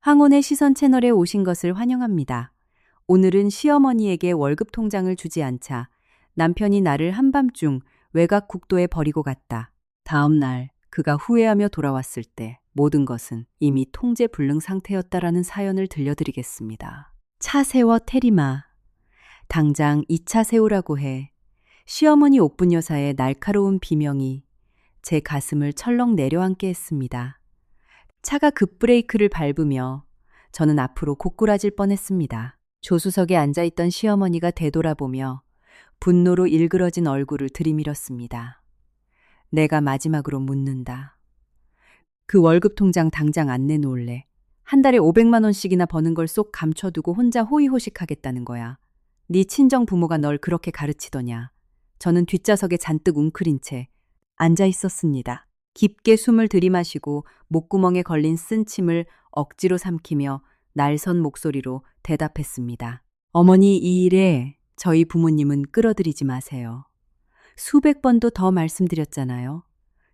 황혼의 시선 채널에 오신 것을 환영합니다. 오늘은 시어머니에게 월급 통장을 주지 않자 남편이 나를 한밤중 외곽 국도에 버리고 갔다. 다음 날 그가 후회하며 돌아왔을 때 모든 것은 이미 통제 불능 상태였다라는 사연을 들려드리겠습니다. 차 세워 테리마. 당장 이 차 세우라고 해. 시어머니 옥분 여사의 날카로운 비명이 제 가슴을 철렁 내려앉게 했습니다. 차가 급브레이크를 밟으며 저는 앞으로 고꾸라질 뻔했습니다. 조수석에 앉아있던 시어머니가 되돌아보며 분노로 일그러진 얼굴을 들이밀었습니다. 내가 마지막으로 묻는다. 그 월급 통장 당장 안 내놓을래. 한 달에 500만 원씩이나 버는 걸 쏙 감춰두고 혼자 호의호식하겠다는 거야. 네 친정 부모가 널 그렇게 가르치더냐. 저는 뒷좌석에 잔뜩 웅크린 채 앉아 있었습니다. 깊게 숨을 들이마시고 목구멍에 걸린 쓴 침을 억지로 삼키며 날선 목소리로 대답했습니다. 어머니, 이 일에 저희 부모님은 끌어들이지 마세요. 수백 번도 더 말씀드렸잖아요.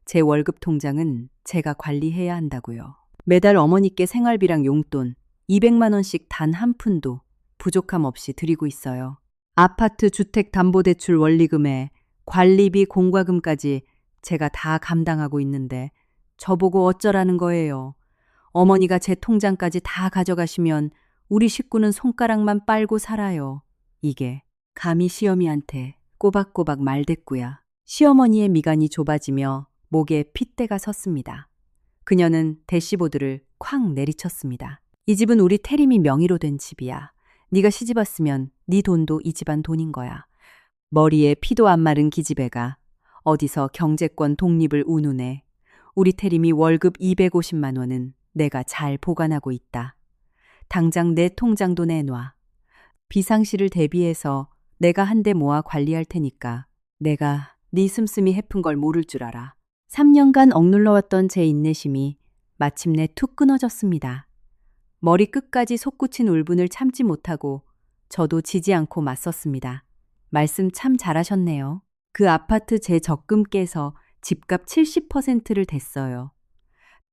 제 월급 통장은 제가 관리해야 한다고요. 매달 어머니께 생활비랑 용돈 200만 원씩 단 한 푼도 부족함 없이 드리고 있어요. 아파트 주택담보대출 원리금에 관리비 공과금까지 제가 다 감당하고 있는데 저보고 어쩌라는 거예요. 어머니가 제 통장까지 다 가져가시면 우리 식구는 손가락만 빨고 살아요. 이게 감히 시어미한테 꼬박꼬박 말대꾸야. 시어머니의 미간이 좁아지며 목에 핏대가 섰습니다. 그녀는 대시보드를 쾅 내리쳤습니다. 이 집은 우리 태림이 명의로 된 집이야. 네가 시집 왔으면 네 돈도 이 집안 돈인 거야. 머리에 피도 안 마른 기집애가 어디서 경제권 독립을 운운해. 우리 태림이 월급 250만 원은 내가 잘 보관하고 있다. 당장 내 통장도 내놔. 비상시를 대비해서 내가 한 대 모아 관리할 테니까 내가 네 씀씀이 해픈 걸 모를 줄 알아. 3년간 억눌러왔던 제 인내심이 마침내 툭 끊어졌습니다. 머리 끝까지 솟구친 울분을 참지 못하고 저도 지지 않고 맞섰습니다. 말씀 참 잘하셨네요. 그 아파트 제 적금 깨서 집값 70%를 댔어요.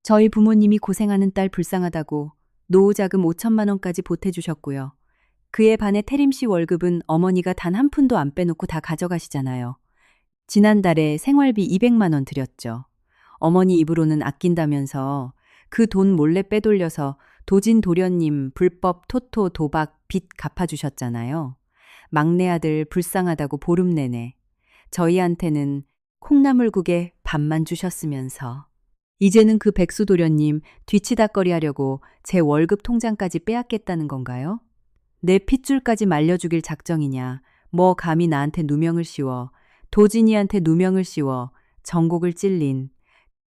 저희 부모님이 고생하는 딸 불쌍하다고 노후자금 5천만 원까지 보태주셨고요. 그에 반해 태림 씨 월급은 어머니가 단 한 푼도 안 빼놓고 다 가져가시잖아요. 지난달에 생활비 200만 원 드렸죠. 어머니 입으로는 아낀다면서 그 돈 몰래 빼돌려서 도진도련님 불법 토토 도박 빚 갚아주셨잖아요. 막내 아들 불쌍하다고 보름 내내 저희한테는 콩나물국에 밥만 주셨으면서 이제는 그 백수도련님 뒤치다꺼리 하려고 제 월급 통장까지 빼앗겠다는 건가요? 내 핏줄까지 말려죽일 작정이냐. 뭐 감히 나한테 누명을 씌워 도진이한테 누명을 씌워 정곡을 찔린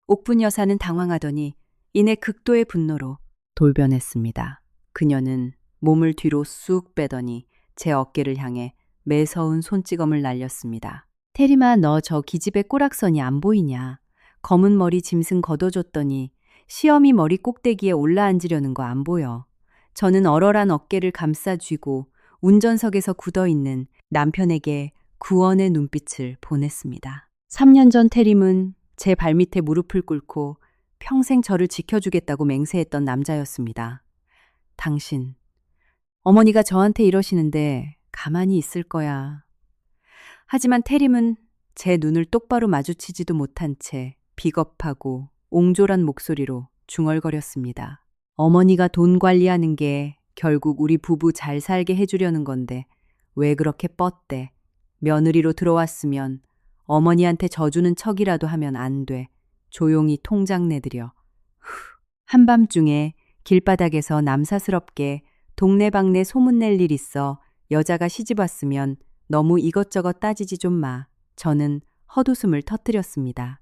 옥분 여사는 당황하더니 이내 극도의 분노로 돌변했습니다. 그녀는 몸을 뒤로 쑥 빼더니 제 어깨를 향해 매서운 손찌검을 날렸습니다. 태림아, 너 저 기집애 꼬락선이 안 보이냐? 검은 머리 짐승 걷어줬더니 시어미 머리 꼭대기에 올라앉으려는 거 안 보여. 저는 얼얼한 어깨를 감싸 쥐고 운전석에서 굳어있는 남편에게 구원의 눈빛을 보냈습니다. 3년 전 태림은 제 발밑에 무릎을 꿇고 평생 저를 지켜주겠다고 맹세했던 남자였습니다. 당신, 어머니가 저한테 이러시는데 가만히 있을 거야. 하지만 태림은 제 눈을 똑바로 마주치지도 못한 채 비겁하고 옹졸한 목소리로 중얼거렸습니다. 어머니가 돈 관리하는 게 결국 우리 부부 잘 살게 해주려는 건데 왜 그렇게 뻗대. 며느리로 들어왔으면 어머니한테 져주는 척이라도 하면 안 돼. 조용히 통장 내드려. 한밤중에 길바닥에서 남사스럽게 동네방네 소문낼 일 있어 여자가 시집 왔으면 너무 이것저것 따지지 좀 마. 저는 헛웃음을 터뜨렸습니다.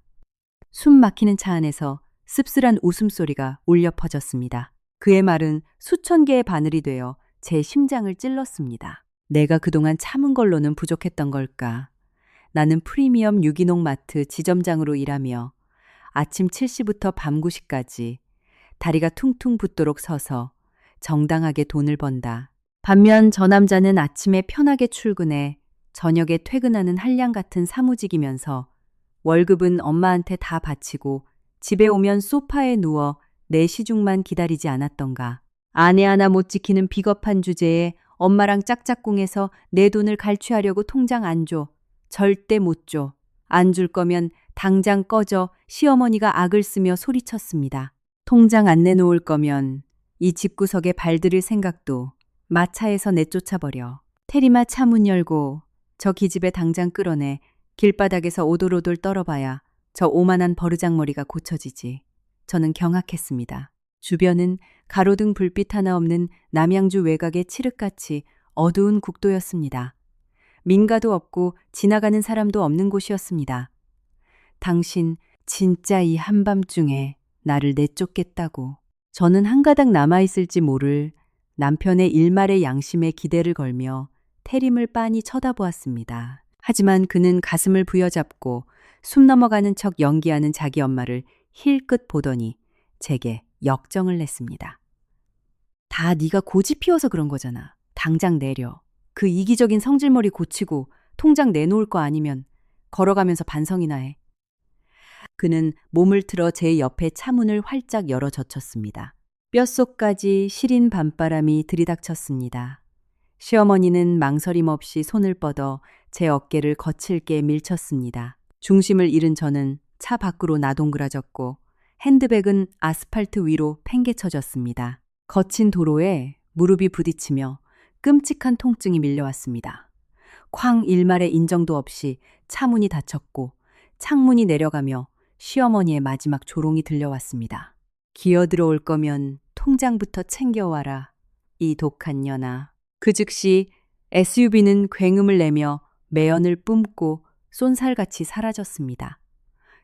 숨 막히는 차 안에서 씁쓸한 웃음소리가 울려 퍼졌습니다. 그의 말은 수천 개의 바늘이 되어 제 심장을 찔렀습니다. 내가 그동안 참은 걸로는 부족했던 걸까? 나는 프리미엄 유기농 마트 지점장으로 일하며 아침 7시부터 밤 9시까지 다리가 퉁퉁 붓도록 서서 정당하게 돈을 번다. 반면 저 남자는 아침에 편하게 출근해 저녁에 퇴근하는 한량 같은 사무직이면서 월급은 엄마한테 다 바치고 집에 오면 소파에 누워 내 시중만 기다리지 않았던가. 아내 하나 못 지키는 비겁한 주제에 엄마랑 짝짝꿍해서 내 돈을 갈취하려고 통장 안 줘. 절대 못 줘. 안 줄 거면 당장 꺼져. 시어머니가 악을 쓰며 소리쳤습니다. 통장 안 내놓을 거면 이 집구석에 발들일 생각도 마차에서 내쫓아버려. 테리마 차 문 열고 저 기집애 당장 끌어내 길바닥에서 오돌오돌 떨어봐야 저 오만한 버르장머리가 고쳐지지. 저는 경악했습니다. 주변은 가로등 불빛 하나 없는 남양주 외곽의 칠흑같이 어두운 국도였습니다. 민가도 없고 지나가는 사람도 없는 곳이었습니다. 당신 진짜 이 한밤중에 나를 내쫓겠다고. 저는 한 가닥 남아있을지 모를 남편의 일말의 양심에 기대를 걸며 태림을 빤히 쳐다보았습니다. 하지만 그는 가슴을 부여잡고 숨 넘어가는 척 연기하는 자기 엄마를 힐끗 보더니 제게 역정을 냈습니다. 다 네가 고집 피워서 그런 거잖아. 당장 내려. 그 이기적인 성질머리 고치고 통장 내놓을 거 아니면 걸어가면서 반성이나 해. 그는 몸을 틀어 제 옆에 차문을 활짝 열어 젖혔습니다. 뼛속까지 시린 밤바람이 들이닥쳤습니다. 시어머니는 망설임 없이 손을 뻗어 제 어깨를 거칠게 밀쳤습니다. 중심을 잃은 저는 차 밖으로 나동그라졌고 핸드백은 아스팔트 위로 팽개쳐졌습니다. 거친 도로에 무릎이 부딪히며 끔찍한 통증이 밀려왔습니다. 쾅 일말의 인정도 없이 차문이 닫혔고 창문이 내려가며 시어머니의 마지막 조롱이 들려왔습니다. 기어들어올 거면 통장부터 챙겨와라. 이 독한 년아. 그 즉시 SUV는 굉음을 내며 매연을 뿜고 쏜살같이 사라졌습니다.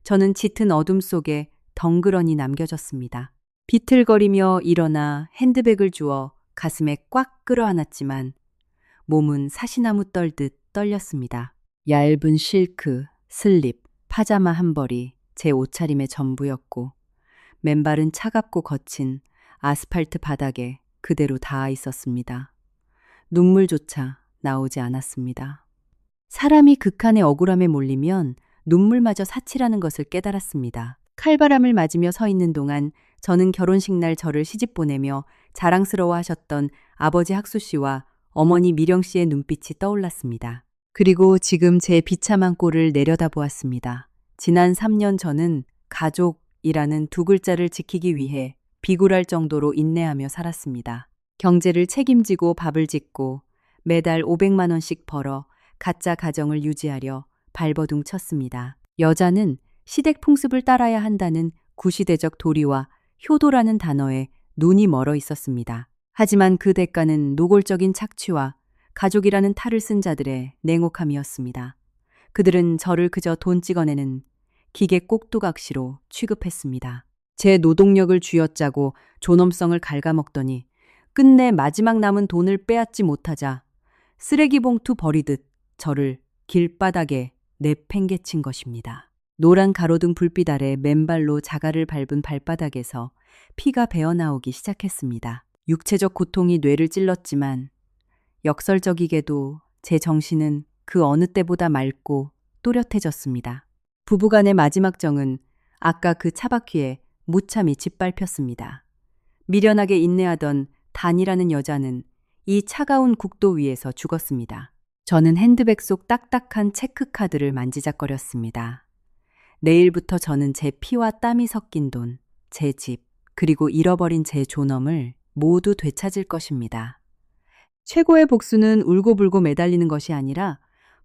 저는 짙은 어둠 속에 덩그러니 남겨졌습니다. 비틀거리며 일어나 핸드백을 주워 가슴에 꽉 끌어안았지만 몸은 사시나무 떨듯 떨렸습니다. 얇은 실크, 슬립, 파자마 한 벌이 제 옷차림의 전부였고 맨발은 차갑고 거친 아스팔트 바닥에 그대로 닿아 있었습니다. 눈물조차 나오지 않았습니다. 사람이 극한의 억울함에 몰리면 눈물마저 사치라는 것을 깨달았습니다. 칼바람을 맞으며 서 있는 동안 저는 결혼식 날 저를 시집 보내며 자랑스러워하셨던 아버지 학수 씨와 어머니 미령 씨의 눈빛이 떠올랐습니다. 그리고 지금 제 비참한 꼴을 내려다보았습니다. 지난 3년 전은 가족이라는 두 글자를 지키기 위해 비굴할 정도로 인내하며 살았습니다. 경제를 책임지고 밥을 짓고 매달 500만 원씩 벌어 가짜 가정을 유지하려 발버둥 쳤습니다. 여자는 시댁 풍습을 따라야 한다는 구시대적 도리와 효도라는 단어에 눈이 멀어 있었습니다. 하지만 그 대가는 노골적인 착취와 가족이라는 탈을 쓴 자들의 냉혹함이었습니다. 그들은 저를 그저 돈 찍어내는 기계 꼭두각시로 취급했습니다. 제 노동력을 쥐어짜고 존엄성을 갉아먹더니 끝내 마지막 남은 돈을 빼앗지 못하자 쓰레기 봉투 버리듯 저를 길바닥에 내팽개친 것입니다. 노란 가로등 불빛 아래 맨발로 자갈을 밟은 발바닥에서 피가 배어나오기 시작했습니다. 육체적 고통이 뇌를 찔렀지만 역설적이게도 제 정신은 그 어느 때보다 맑고 또렷해졌습니다. 부부간의 마지막 정은 아까 그 차바퀴에 무참히 짓밟혔습니다. 미련하게 인내하던 단이라는 여자는 이 차가운 국도 위에서 죽었습니다. 저는 핸드백 속 딱딱한 체크카드를 만지작거렸습니다. 내일부터 저는 제 피와 땀이 섞인 돈, 제 집, 그리고 잃어버린 제 존엄을 모두 되찾을 것입니다. 최고의 복수는 울고불고 매달리는 것이 아니라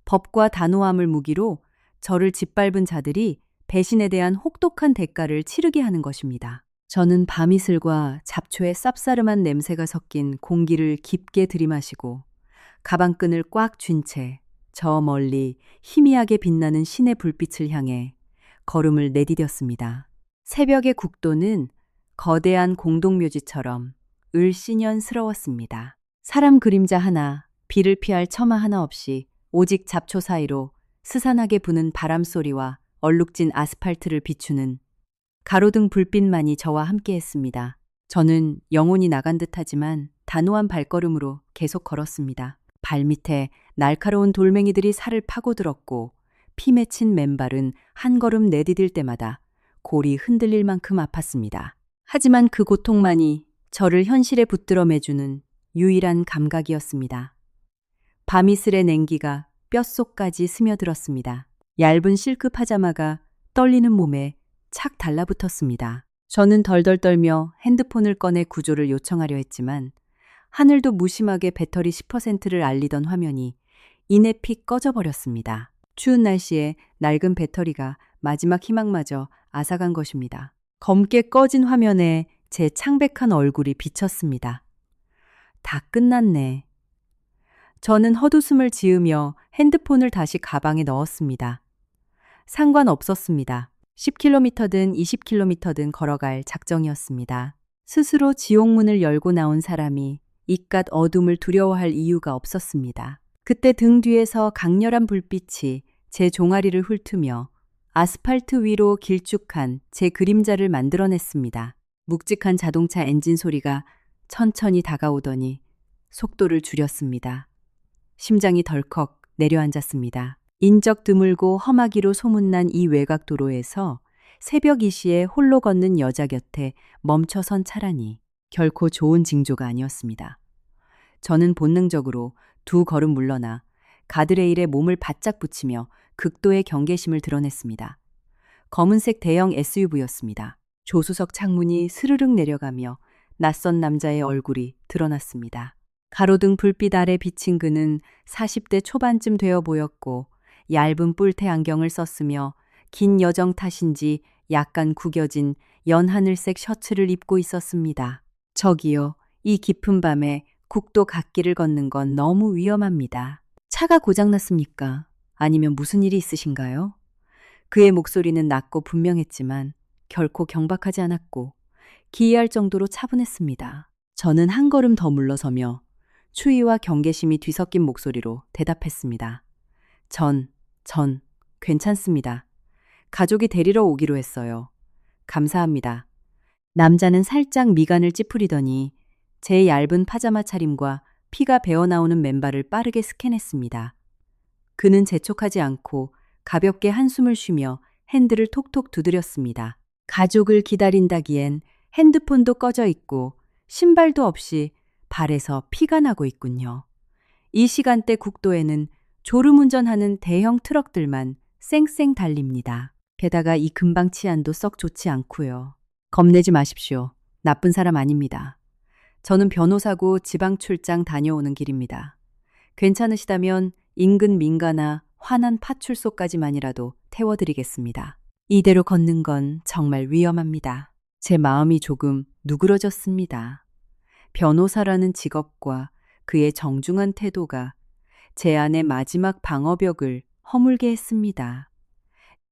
법과 단호함을 무기로 저를 짓밟은 자들이 배신에 대한 혹독한 대가를 치르게 하는 것입니다. 저는 밤이슬과 잡초의 쌉싸름한 냄새가 섞인 공기를 깊게 들이마시고 가방끈을 꽉 쥔 채 저 멀리 희미하게 빛나는 신의 불빛을 향해 걸음을 내디뎠습니다. 새벽의 국도는 거대한 공동묘지처럼 을씨년스러웠습니다. 사람 그림자 하나, 비를 피할 처마 하나 없이 오직 잡초 사이로 스산하게 부는 바람 소리와 얼룩진 아스팔트를 비추는 가로등 불빛만이 저와 함께했습니다. 저는 영혼이 나간 듯하지만 단호한 발걸음으로 계속 걸었습니다. 발밑에 날카로운 돌멩이들이 살을 파고들었고 피 맺힌 맨발은 한 걸음 내디딜 때마다 골이 흔들릴 만큼 아팠습니다. 하지만 그 고통만이 저를 현실에 붙들어 매주는 유일한 감각이었습니다. 밤이슬의 냉기가 뼛속까지 스며들었습니다. 얇은 실크 파자마가 떨리는 몸에 착 달라붙었습니다. 저는 덜덜 떨며 핸드폰을 꺼내 구조를 요청하려 했지만 하늘도 무심하게 배터리 10%를 알리던 화면이 이내 픽 꺼져버렸습니다. 추운 날씨에 낡은 배터리가 마지막 희망마저 앗아간 것입니다. 검게 꺼진 화면에 제 창백한 얼굴이 비쳤습니다. 다 끝났네. 저는 헛웃음을 지으며 핸드폰을 다시 가방에 넣었습니다. 상관없었습니다. 10km든 20km든 걸어갈 작정이었습니다. 스스로 지옥문을 열고 나온 사람이 이깟 어둠을 두려워할 이유가 없었습니다. 그때 등 뒤에서 강렬한 불빛이 제 종아리를 훑으며 아스팔트 위로 길쭉한 제 그림자를 만들어냈습니다. 묵직한 자동차 엔진 소리가 천천히 다가오더니 속도를 줄였습니다. 심장이 덜컥 내려앉았습니다. 인적 드물고 험하기로 소문난 이 외곽 도로에서 새벽 2시에 홀로 걷는 여자 곁에 멈춰선 차라니 결코 좋은 징조가 아니었습니다. 저는 본능적으로 두 걸음 물러나 가드레일에 몸을 바짝 붙이며 극도의 경계심을 드러냈습니다. 검은색 대형 SUV였습니다. 조수석 창문이 스르륵 내려가며 낯선 남자의 얼굴이 드러났습니다. 가로등 불빛 아래 비친 그는 40대 초반쯤 되어 보였고 얇은 뿔테 안경을 썼으며 긴 여정 탓인지 약간 구겨진 연하늘색 셔츠를 입고 있었습니다. 저기요, 이 깊은 밤에 국도 갓길을 걷는 건 너무 위험합니다. 차가 고장났습니까? 아니면 무슨 일이 있으신가요? 그의 목소리는 낮고 분명했지만 결코 경박하지 않았고 기이할 정도로 차분했습니다. 저는 한 걸음 더 물러서며 추위와 경계심이 뒤섞인 목소리로 대답했습니다. 전 괜찮습니다. 가족이 데리러 오기로 했어요. 감사합니다. 남자는 살짝 미간을 찌푸리더니 제 얇은 파자마 차림과 피가 배어나오는 맨발을 빠르게 스캔했습니다. 그는 재촉하지 않고 가볍게 한숨을 쉬며 핸들을 톡톡 두드렸습니다. 가족을 기다린다기엔 핸드폰도 꺼져 있고 신발도 없이 발에서 피가 나고 있군요. 이 시간대 국도에는 졸음운전하는 대형 트럭들만 쌩쌩 달립니다. 게다가 이 근방 치안도 썩 좋지 않고요. 겁내지 마십시오. 나쁜 사람 아닙니다. 저는 변호사고 지방 출장 다녀오는 길입니다. 괜찮으시다면 인근 민가나 환안 파출소까지만이라도 태워드리겠습니다. 이대로 걷는 건 정말 위험합니다. 제 마음이 조금 누그러졌습니다. 변호사라는 직업과 그의 정중한 태도가 제 안의 마지막 방어벽을 허물게 했습니다.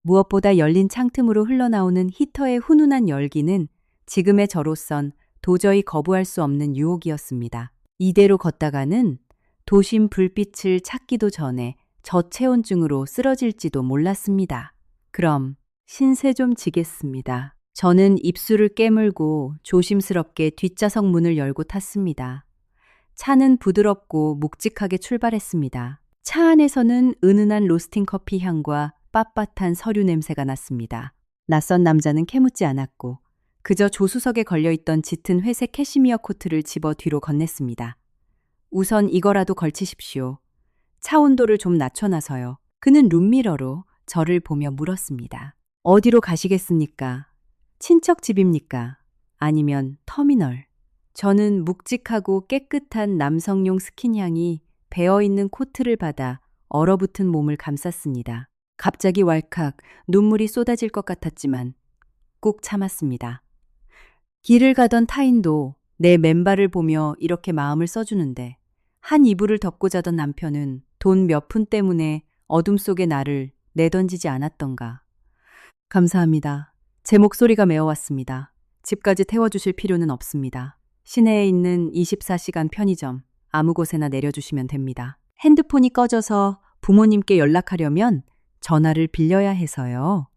무엇보다 열린 창틈으로 흘러나오는 히터의 훈훈한 열기는 지금의 저로선 도저히 거부할 수 없는 유혹이었습니다. 이대로 걷다가는 도심 불빛을 찾기도 전에 저체온증으로 쓰러질지도 몰랐습니다. 그럼 신세 좀 지겠습니다. 저는 입술을 깨물고 조심스럽게 뒷좌석 문을 열고 탔습니다. 차는 부드럽고 묵직하게 출발했습니다. 차 안에서는 은은한 로스팅 커피 향과 빳빳한 서류 냄새가 났습니다. 낯선 남자는 캐묻지 않았고 그저 조수석에 걸려있던 짙은 회색 캐시미어 코트를 집어 뒤로 건넸습니다. 우선 이거라도 걸치십시오. 차 온도를 좀 낮춰놔서요. 그는 룸미러로 저를 보며 물었습니다. 어디로 가시겠습니까? 친척 집입니까? 아니면 터미널? 저는 묵직하고 깨끗한 남성용 스킨향이 배어있는 코트를 받아 얼어붙은 몸을 감쌌습니다. 갑자기 왈칵 눈물이 쏟아질 것 같았지만 꾹 참았습니다. 길을 가던 타인도 내 맨발을 보며 이렇게 마음을 써주는데 한 이불을 덮고 자던 남편은 돈 몇 푼 때문에 어둠 속에 나를 내던지지 않았던가. 감사합니다. 제 목소리가 메어왔습니다. 집까지 태워주실 필요는 없습니다. 시내에 있는 24시간 편의점 아무 곳에나 내려주시면 됩니다. 핸드폰이 꺼져서 부모님께 연락하려면 전화를 빌려야 해서요.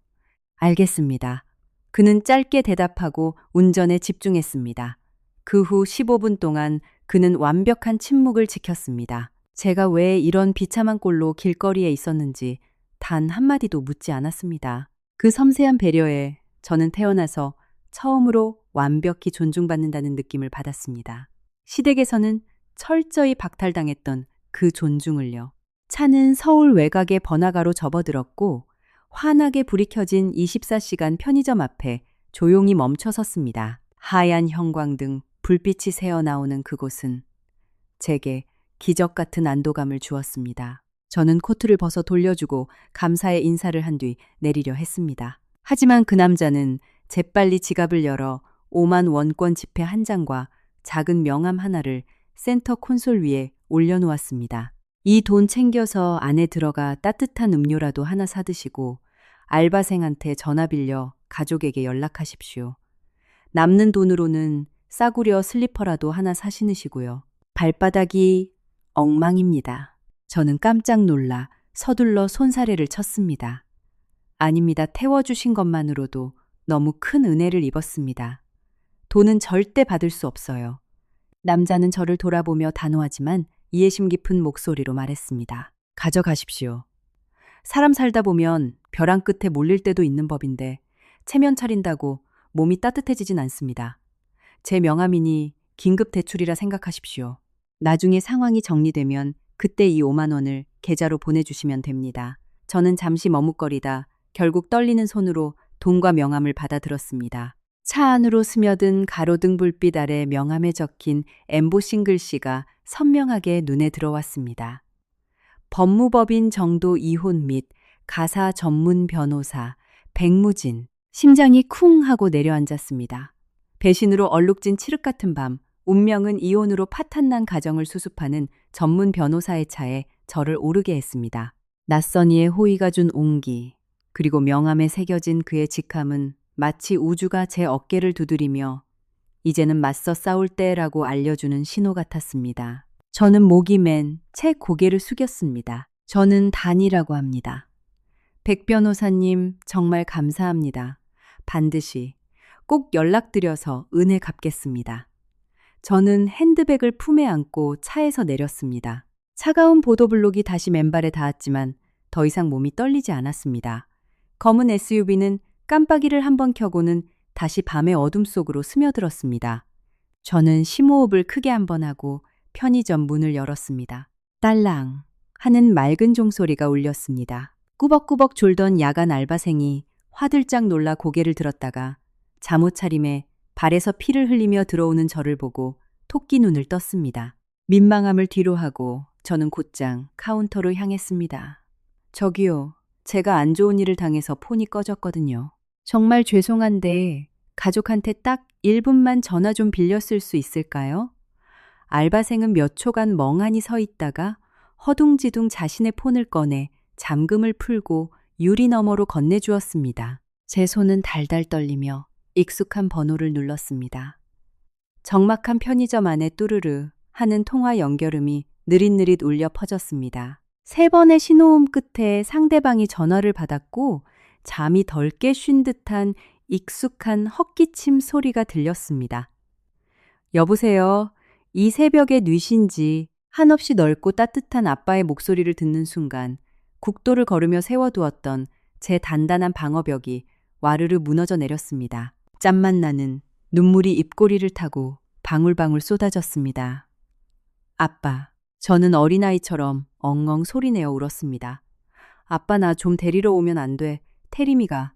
알겠습니다. 그는 짧게 대답하고 운전에 집중했습니다. 그 후 15분 동안 그는 완벽한 침묵을 지켰습니다. 제가 왜 이런 비참한 꼴로 길거리에 있었는지 단 한마디도 묻지 않았습니다. 그 섬세한 배려에 저는 태어나서 처음으로 완벽히 존중받는다는 느낌을 받았습니다. 시댁에서는 철저히 박탈당했던 그 존중을요. 차는 서울 외곽의 번화가로 접어들었고 환하게 불이 켜진 24시간 편의점 앞에 조용히 멈춰 섰습니다. 하얀 형광등, 불빛이 새어나오는 그곳은 제게 기적 같은 안도감을 주었습니다. 저는 코트를 벗어 돌려주고 감사의 인사를 한 뒤 내리려 했습니다. 하지만 그 남자는 재빨리 지갑을 열어 5만 원권 지폐 한 장과 작은 명함 하나를 센터 콘솔 위에 올려놓았습니다. 이 돈 챙겨서 안에 들어가 따뜻한 음료라도 하나 사드시고 알바생한테 전화 빌려 가족에게 연락하십시오. 남는 돈으로는 싸구려 슬리퍼라도 하나 사 신으시고요. 발바닥이 엉망입니다. 저는 깜짝 놀라 서둘러 손사래를 쳤습니다. 아닙니다. 태워주신 것만으로도 너무 큰 은혜를 입었습니다. 돈은 절대 받을 수 없어요. 남자는 저를 돌아보며 단호하지만 이해심 깊은 목소리로 말했습니다. 가져가십시오. 사람 살다 보면 벼랑 끝에 몰릴 때도 있는 법인데 체면 차린다고 몸이 따뜻해지진 않습니다. 제 명함이니 긴급 대출이라 생각하십시오. 나중에 상황이 정리되면 그때 이 5만 원을 계좌로 보내주시면 됩니다. 저는 잠시 머뭇거리다 결국 떨리는 손으로 돈과 명함을 받아들었습니다. 차 안으로 스며든 가로등 불빛 아래 명함에 적힌 엠보싱 글씨가 선명하게 눈에 들어왔습니다. 법무법인 정도 이혼 및 가사 전문 변호사 백무진. 심장이 쿵 하고 내려앉았습니다. 배신으로 얼룩진 칠흑 같은 밤, 운명은 이혼으로 파탄난 가정을 수습하는 전문 변호사의 차에 저를 오르게 했습니다. 낯선 이의 호의가 준 온기, 그리고 명함에 새겨진 그의 직함은 마치 우주가 제 어깨를 두드리며 이제는 맞서 싸울 때라고 알려주는 신호 같았습니다. 저는 목이 맨 채 고개를 숙였습니다. 저는 단이라고 합니다. 백 변호사님 정말 감사합니다. 반드시 꼭 연락드려서 은혜 갚겠습니다. 저는 핸드백을 품에 안고 차에서 내렸습니다. 차가운 보도블록이 다시 맨발에 닿았지만 더 이상 몸이 떨리지 않았습니다. 검은 SUV는 깜빡이를 한번 켜고는 다시 밤의 어둠 속으로 스며들었습니다. 저는 심호흡을 크게 한번 하고 편의점 문을 열었습니다. 딸랑 하는 맑은 종소리가 울렸습니다. 꾸벅꾸벅 졸던 야간 알바생이 화들짝 놀라 고개를 들었다가 잠옷 차림에 발에서 피를 흘리며 들어오는 저를 보고 토끼 눈을 떴습니다. 민망함을 뒤로하고 저는 곧장 카운터로 향했습니다. 저기요, 제가 안 좋은 일을 당해서 폰이 꺼졌거든요. 정말 죄송한데 가족한테 딱 1분만 전화 좀 빌렸을 수 있을까요? 알바생은 몇 초간 멍하니 서 있다가 허둥지둥 자신의 폰을 꺼내 잠금을 풀고 유리 너머로 건네주었습니다. 제 손은 달달 떨리며 익숙한 번호를 눌렀습니다. 적막한 편의점 안에 뚜르르 하는 통화 연결음이 느릿느릿 울려 퍼졌습니다. 3번의 신호음 끝에 상대방이 전화를 받았고 잠이 덜 깨쉰 듯한 익숙한 헛기침 소리가 들렸습니다. 여보세요. 이 새벽에 뉘신지 한없이 넓고 따뜻한 아빠의 목소리를 듣는 순간 국도를 걸으며 세워두었던 제 단단한 방어벽이 와르르 무너져 내렸습니다. 짠맛 나는 눈물이 입꼬리를 타고 방울방울 쏟아졌습니다. 아빠, 저는 어린아이처럼 엉엉 소리내어 울었습니다. 아빠 나 좀 데리러 오면 안 돼. 태림이가.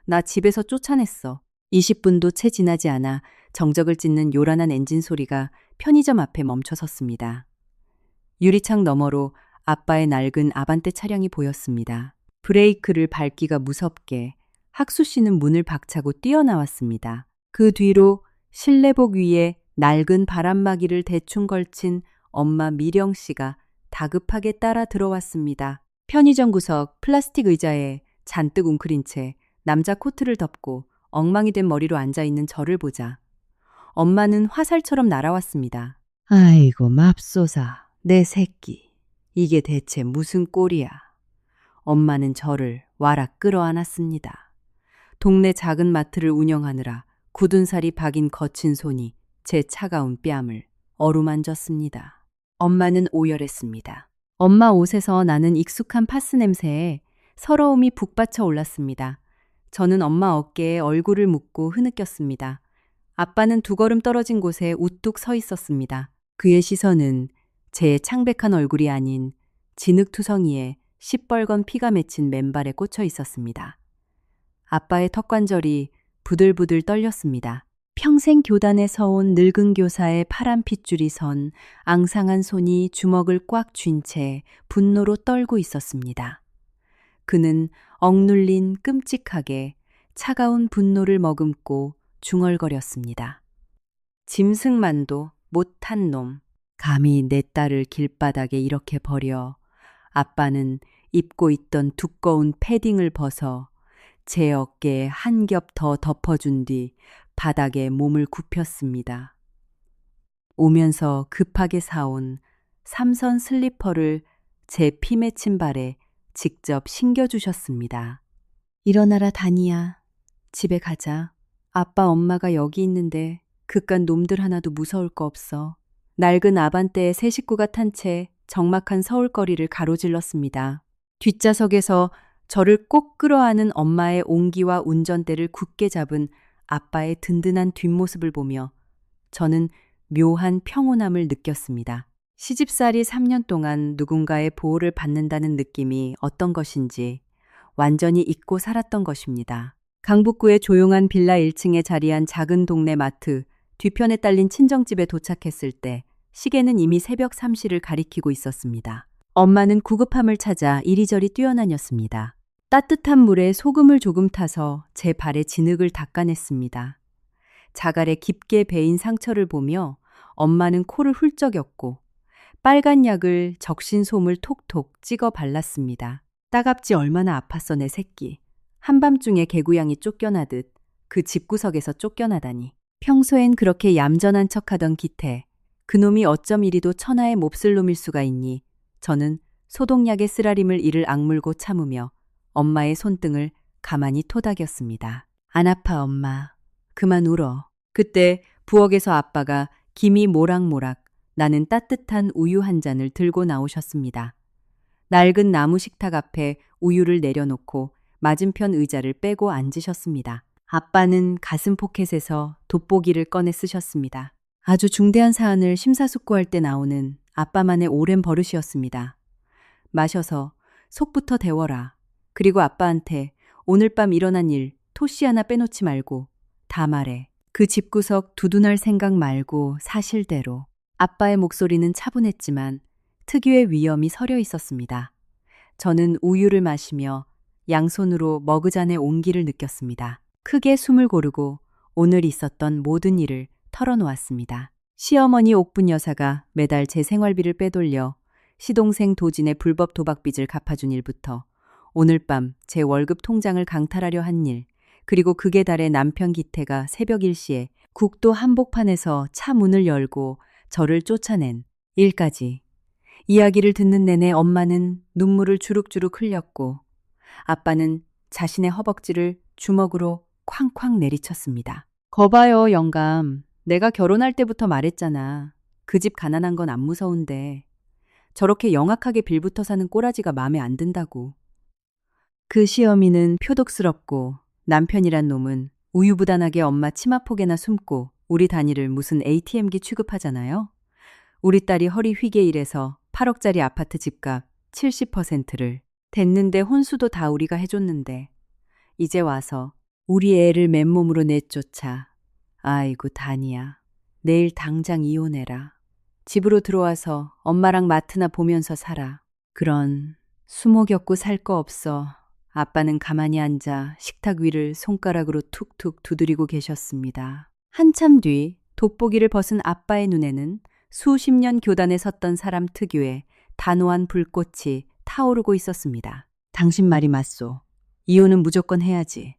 나 집에서 쫓아냈어. 20분도 채 지나지 않아 정적을 찢는 요란한 엔진 소리가 편의점 앞에 멈춰섰습니다. 유리창 너머로 아빠의 낡은 아반떼 차량이 보였습니다. 브레이크를 밟기가 무섭게 학수 씨는 문을 박차고 뛰어나왔습니다. 그 뒤로 실내복 위에 낡은 바람막이를 대충 걸친 엄마 미령 씨가 다급하게 따라 들어왔습니다. 편의점 구석 플라스틱 의자에 잔뜩 웅크린 채 남자 코트를 덮고 엉망이 된 머리로 앉아있는 저를 보자 엄마는 화살처럼 날아왔습니다. 아이고 맙소사, 내 새끼. 이게 대체 무슨 꼴이야. 엄마는 저를 와락 끌어안았습니다. 동네 작은 마트를 운영하느라 굳은 살이 박인 거친 손이 제 차가운 뺨을 어루만졌습니다. 엄마는 오열했습니다. 엄마 옷에서 나는 익숙한 파스 냄새에 서러움이 북받쳐 올랐습니다. 저는 엄마 어깨에 얼굴을 묻고 흐느꼈습니다. 아빠는 두 걸음 떨어진 곳에 우뚝 서 있었습니다. 그의 시선은 제 창백한 얼굴이 아닌 진흙투성이에 시뻘건 피가 맺힌 맨발에 꽂혀 있었습니다. 아빠의 턱관절이 부들부들 떨렸습니다. 평생 교단에 서온 늙은 교사의 파란 핏줄이 선 앙상한 손이 주먹을 꽉 쥔 채 분노로 떨고 있었습니다. 그는 억눌린 끔찍하게 차가운 분노를 머금고 중얼거렸습니다. 짐승만도 못한 놈. 감히 내 딸을 길바닥에 이렇게 버려. 아빠는 입고 있던 두꺼운 패딩을 벗어 제 어깨에 한 겹 더 덮어준 뒤 바닥에 몸을 굽혔습니다. 오면서 급하게 사온 삼선 슬리퍼를 제 피 맺힌 발에 직접 신겨주셨습니다. 일어나라 다니야. 집에 가자. 아빠 엄마가 여기 있는데 그깟 놈들 하나도 무서울 거 없어. 낡은 아반떼에 새 식구가 탄 채 적막한 서울거리를 가로질렀습니다. 뒷좌석에서 저를 꼭 끌어안은 엄마의 온기와 운전대를 굳게 잡은 아빠의 든든한 뒷모습을 보며 저는 묘한 평온함을 느꼈습니다. 시집살이 3년 동안 누군가의 보호를 받는다는 느낌이 어떤 것인지 완전히 잊고 살았던 것입니다. 강북구의 조용한 빌라 1층에 자리한 작은 동네 마트 뒤편에 딸린 친정집에 도착했을 때 시계는 이미 새벽 3시를 가리키고 있었습니다. 엄마는 구급함을 찾아 이리저리 뛰어다녔습니다. 따뜻한 물에 소금을 조금 타서 제 발에 진흙을 닦아냈습니다. 자갈에 깊게 베인 상처를 보며 엄마는 코를 훌쩍였고 빨간 약을 적신솜을 톡톡 찍어 발랐습니다. 따갑지 얼마나 아팠어 내 새끼. 한밤중에 개구양이 쫓겨나듯 그 집구석에서 쫓겨나다니. 평소엔 그렇게 얌전한 척하던 기태. 그놈이 어쩜 이리도 천하의 몹쓸 놈일 수가 있니. 저는 소독약의 쓰라림을 이를 악물고 참으며 엄마의 손등을 가만히 토닥였습니다. 안 아파 엄마. 그만 울어. 그때 부엌에서 아빠가 김이 모락모락 나는 따뜻한 우유 한 잔을 들고 나오셨습니다. 낡은 나무 식탁 앞에 우유를 내려놓고 맞은편 의자를 빼고 앉으셨습니다. 아빠는 가슴 포켓에서 돋보기를 꺼내 쓰셨습니다. 아주 중대한 사안을 심사숙고할 때 나오는 아빠만의 오랜 버릇이었습니다. 마셔서 속부터 데워라. 그리고 아빠한테 오늘 밤 일어난 일 토씨 하나 빼놓지 말고 다 말해. 그 집구석 두둔할 생각 말고 사실대로. 아빠의 목소리는 차분했지만 특유의 위엄이 서려 있었습니다. 저는 우유를 마시며 양손으로 머그잔의 온기를 느꼈습니다. 크게 숨을 고르고 오늘 있었던 모든 일을 털어놓았습니다. 시어머니 옥분 여사가 매달 제 생활비를 빼돌려 시동생 도진의 불법 도박빚을 갚아준 일부터 오늘 밤 제 월급 통장을 강탈하려 한 일, 그리고 극에 달해 남편 기태가 새벽 1시에 국도 한복판에서 차 문을 열고 저를 쫓아낸 일까지. 이야기를 듣는 내내 엄마는 눈물을 주룩주룩 흘렸고 아빠는 자신의 허벅지를 주먹으로 쾅쾅 내리쳤습니다. 거봐요 영감. 내가 결혼할 때부터 말했잖아. 그 집 가난한 건 안 무서운데 저렇게 영악하게 빌붙어 사는 꼬라지가 마음에 안 든다고. 그 시어미는 표독스럽고 남편이란 놈은 우유부단하게 엄마 치마폭에나 숨고 우리 단위를 무슨 ATM기 취급하잖아요. 우리 딸이 허리 휘게 일해서 8억짜리 아파트 집값 70%를 됐는데 혼수도 다 우리가 해줬는데 이제 와서 우리 애를 맨몸으로 내쫓아. 아이고 다니야. 내일 당장 이혼해라. 집으로 들어와서 엄마랑 마트나 보면서 살아. 그런 수모 겪고 살 거 없어. 아빠는 가만히 앉아 식탁 위를 손가락으로 툭툭 두드리고 계셨습니다. 한참 뒤 돋보기를 벗은 아빠의 눈에는 수십 년 교단에 섰던 사람 특유의 단호한 불꽃이 타오르고 있었습니다. 당신 말이 맞소. 이혼은 무조건 해야지.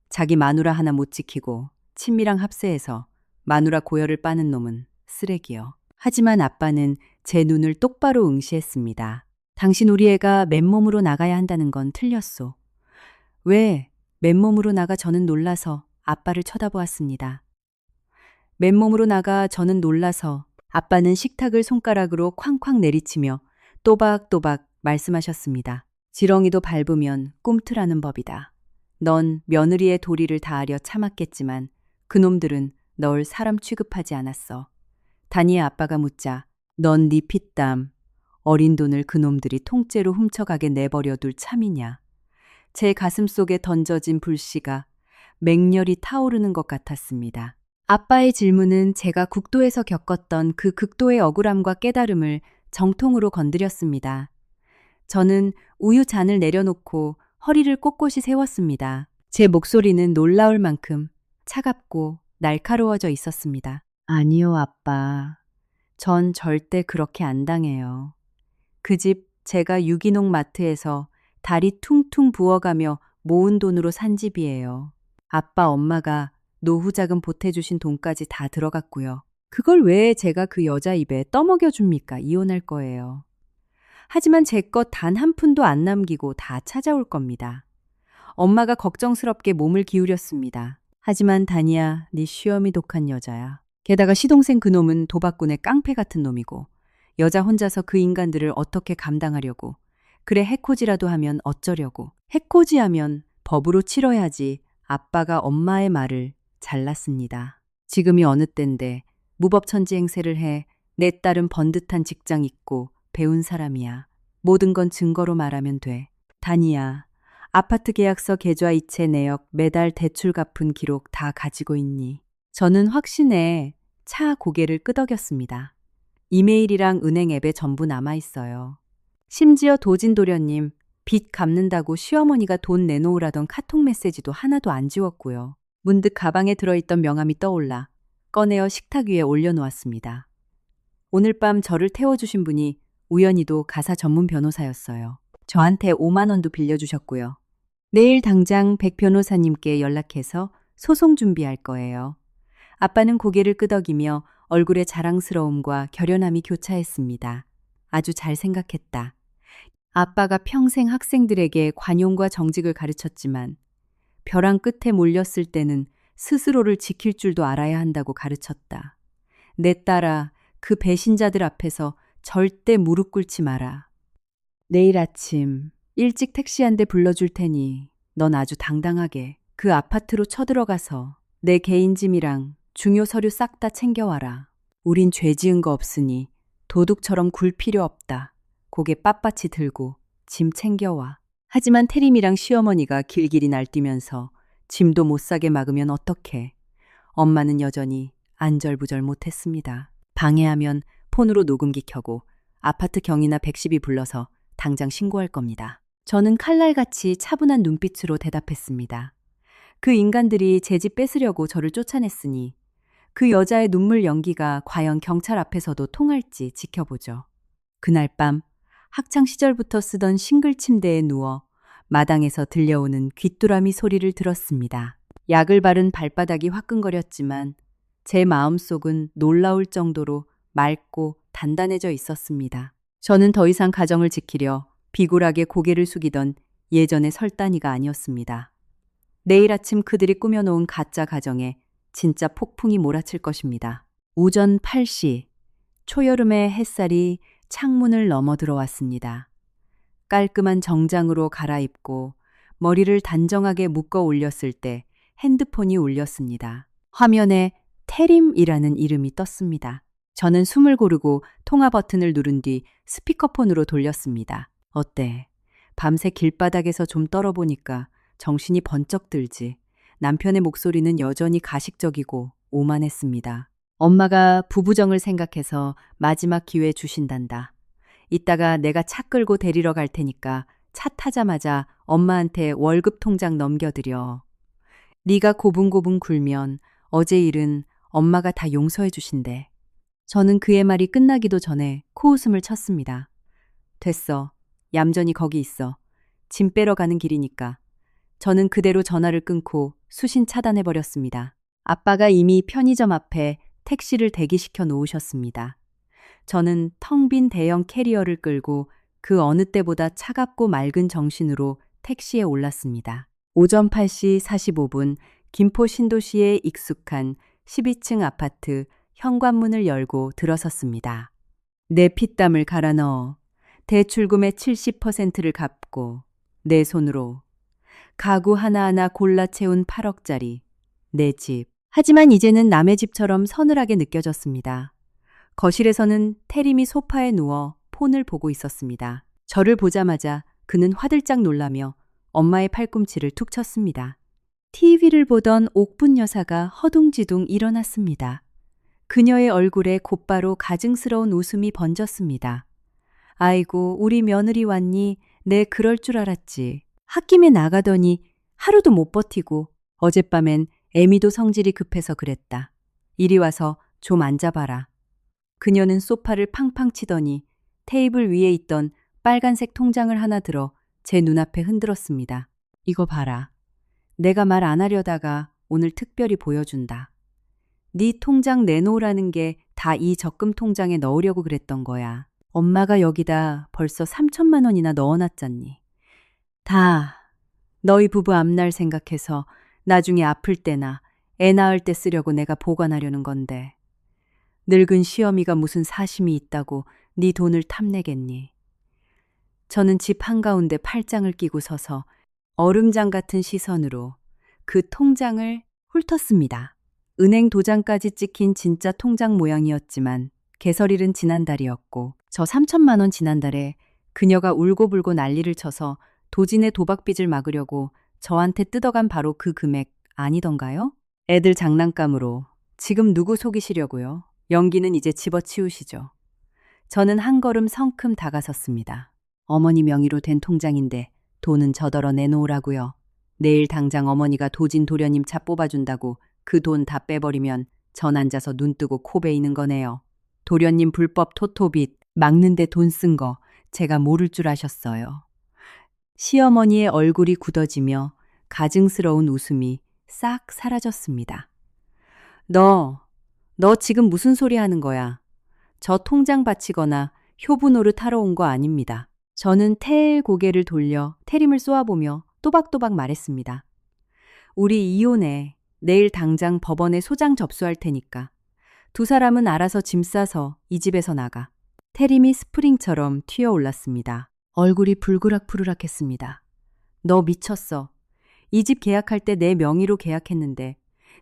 자기 마누라 하나 못 지키고 친미랑 합세해서 마누라 고열을 빠는 놈은 쓰레기요. 하지만 아빠는 제 눈을 똑바로 응시했습니다. 당신 우리 애가 맨몸으로 나가야 한다는 건 틀렸소. 왜 맨몸으로 나가 저는 놀라서 아빠를 쳐다보았습니다. 맨몸으로 나가 저는 놀라서 아빠는 식탁을 손가락으로 쾅쾅 내리치며 또박또박 말씀하셨습니다. 지렁이도 밟으면 꿈틀하는 법이다. 넌 며느리의 도리를 다하려 참았겠지만 그놈들은 널 사람 취급하지 않았어. 다니의 아빠가 묻자 넌 네 피땀, 어린 돈을 그놈들이 통째로 훔쳐가게 내버려둘 참이냐. 제 가슴 속에 던져진 불씨가 맹렬히 타오르는 것 같았습니다. 아빠의 질문은 제가 국도에서 겪었던 그 극도의 억울함과 깨달음을 정통으로 건드렸습니다. 저는 우유 잔을 내려놓고 허리를 꼿꼿이 세웠습니다. 제 목소리는 놀라울 만큼 차갑고 날카로워져 있었습니다. 아니요, 아빠. 전 절대 그렇게 안 당해요. 그 집 제가 유기농 마트에서 다리 퉁퉁 부어가며 모은 돈으로 산 집이에요. 아빠 엄마가 노후자금 보태주신 돈까지 다 들어갔고요. 그걸 왜 제가 그 여자 입에 떠먹여줍니까? 이혼할 거예요. 하지만 제 것 단 한 푼도 안 남기고 다 찾아올 겁니다. 엄마가 걱정스럽게 몸을 기울였습니다. 하지만 다니야, 네 시험이 독한 여자야. 게다가 시동생 그놈은 도박꾼의 깡패 같은 놈이고 여자 혼자서 그 인간들을 어떻게 감당하려고. 그래 해코지라도 하면 어쩌려고. 해코지하면 법으로 치러야지. 아빠가 엄마의 말을 잘랐습니다. 지금이 어느 때인데 무법천지 행세를 해 내 딸은 번듯한 직장 있고 배운 사람이야. 모든 건 증거로 말하면 돼. 다니야, 아파트 계약서 계좌 이체 내역 매달 대출 갚은 기록 다 가지고 있니? 저는 확신에 차 고개를 끄덕였습니다. 이메일이랑 은행 앱에 전부 남아있어요. 심지어 도진도련님 빚 갚는다고 시어머니가 돈 내놓으라던 카톡 메시지도 하나도 안 지웠고요. 문득 가방에 들어있던 명함이 떠올라 꺼내어 식탁 위에 올려놓았습니다. 오늘 밤 저를 태워주신 분이 우연히도 가사 전문 변호사였어요. 저한테 5만 원도 빌려주셨고요. 내일 당장 백 변호사님께 연락해서 소송 준비할 거예요. 아빠는 고개를 끄덕이며 얼굴에 자랑스러움과 결연함이 교차했습니다. 아주 잘 생각했다. 아빠가 평생 학생들에게 관용과 정직을 가르쳤지만 벼랑 끝에 몰렸을 때는 스스로를 지킬 줄도 알아야 한다고 가르쳤다. 내 딸아, 그 배신자들 앞에서 절대 무릎 꿇지 마라. 내일 아침 일찍 택시 한 대 불러줄 테니 넌 아주 당당하게 그 아파트로 쳐들어가서 내 개인 짐이랑 중요 서류 싹 다 챙겨와라. 우린 죄 지은 거 없으니 도둑처럼 굴 필요 없다. 고개 빳빳이 들고 짐 챙겨와. 하지만 태림이랑 시어머니가 길길이 날뛰면서 짐도 못 사게 막으면 어떡해. 엄마는 여전히 안절부절 못했습니다. 방해하면 폰으로 녹음기 켜고 아파트 경이나 110이 불러서 당장 신고할 겁니다. 저는 칼날같이 차분한 눈빛으로 대답했습니다. 그 인간들이 제 집 뺏으려고 저를 쫓아냈으니 그 여자의 눈물 연기가 과연 경찰 앞에서도 통할지 지켜보죠. 그날 밤 학창 시절부터 쓰던 싱글 침대에 누워 마당에서 들려오는 귀뚜라미 소리를 들었습니다. 약을 바른 발바닥이 화끈거렸지만 제 마음속은 놀라울 정도로 맑고 단단해져 있었습니다. 저는 더 이상 가정을 지키려 비굴하게 고개를 숙이던 예전의 설단이가 아니었습니다. 내일 아침 그들이 꾸며놓은 가짜 가정에 진짜 폭풍이 몰아칠 것입니다. 오전 8시, 초여름의 햇살이 창문을 넘어 들어왔습니다. 깔끔한 정장으로 갈아입고 머리를 단정하게 묶어 올렸을 때 핸드폰이 울렸습니다. 화면에 태림이라는 이름이 떴습니다. 저는 숨을 고르고 통화 버튼을 누른 뒤 스피커폰으로 돌렸습니다. 어때? 밤새 길바닥에서 좀 떨어보니까 정신이 번쩍 들지. 남편의 목소리는 여전히 가식적이고 오만했습니다. 엄마가 부부정을 생각해서 마지막 기회 주신단다. 이따가 내가 차 끌고 데리러 갈 테니까 차 타자마자 엄마한테 월급 통장 넘겨드려. 네가 고분고분 굴면 어제 일은 엄마가 다 용서해 주신대. 저는 그의 말이 끝나기도 전에 코웃음을 쳤습니다. 됐어. 얌전히 거기 있어. 짐 빼러 가는 길이니까. 저는 그대로 전화를 끊고 수신 차단해버렸습니다. 아빠가 이미 편의점 앞에 택시를 대기시켜 놓으셨습니다. 저는 텅 빈 대형 캐리어를 끌고 그 어느 때보다 차갑고 맑은 정신으로 택시에 올랐습니다. 오전 8시 45분 김포 신도시에 익숙한 12층 아파트 현관문을 열고 들어섰습니다. 내 피땀을 갈아 넣어 대출금의 70%를 갚고 내 손으로 가구 하나하나 골라 채운 8억짜리 내 집, 하지만 이제는 남의 집처럼 서늘하게 느껴졌습니다. 거실에서는 태림이 소파에 누워 폰을 보고 있었습니다. 저를 보자마자 그는 화들짝 놀라며 엄마의 팔꿈치를 툭 쳤습니다. TV를 보던 옥분 여사가 허둥지둥 일어났습니다. 그녀의 얼굴에 곧바로 가증스러운 웃음이 번졌습니다. 아이고, 우리 며느리 왔니? 네, 그럴 줄 알았지. 홧김에 나가더니 하루도 못 버티고 어젯밤엔 애미도 성질이 급해서 그랬다. 이리 와서 좀 앉아봐라. 그녀는 소파를 팡팡 치더니 테이블 위에 있던 빨간색 통장을 하나 들어 제 눈앞에 흔들었습니다. 이거 봐라. 내가 말 안 하려다가 오늘 특별히 보여준다. 네 통장 내놓으라는 게 다 이 적금 통장에 넣으려고 그랬던 거야. 엄마가 여기다 벌써 3천만 원이나 넣어놨잖니. 다 너희 부부 앞날 생각해서 나중에 아플 때나 애 낳을 때 쓰려고 내가 보관하려는 건데. 늙은 시어미가 무슨 사심이 있다고 네 돈을 탐내겠니. 저는 집 한가운데 팔짱을 끼고 서서 얼음장 같은 시선으로 그 통장을 훑었습니다. 은행 도장까지 찍힌 진짜 통장 모양이었지만 개설일은 지난달이었고 저 3천만 원 지난달에 그녀가 울고불고 난리를 쳐서 도진의 도박빚을 막으려고 저한테 뜯어간 바로 그 금액 아니던가요? 애들 장난감으로 지금 누구 속이시려고요? 연기는 이제 집어치우시죠. 저는 한 걸음 성큼 다가섰습니다. 어머니 명의로 된 통장인데 돈은 저더러 내놓으라고요. 내일 당장 어머니가 도진 도련님 차 뽑아준다고 그 돈 다 빼버리면 전 앉아서 눈 뜨고 코 베이는 거네요. 도련님 불법 토토빚 막는데 돈 쓴 거 제가 모를 줄 아셨어요. 시어머니의 얼굴이 굳어지며 가증스러운 웃음이 싹 사라졌습니다. 너 지금 무슨 소리 하는 거야? 저 통장 바치거나 효부 노릇하러 온 거 아닙니다. 저는 태의 고개를 돌려 태림을 쏘아보며 또박또박 말했습니다. 우리 이혼해. 내일 당장 법원에 소장 접수할 테니까. 두 사람은 알아서 짐 싸서 이 집에서 나가. 태림이 스프링처럼 튀어올랐습니다. 얼굴이 불그락푸르락했습니다. 너 미쳤어. 이 집 계약할 때 내 명의로 계약했는데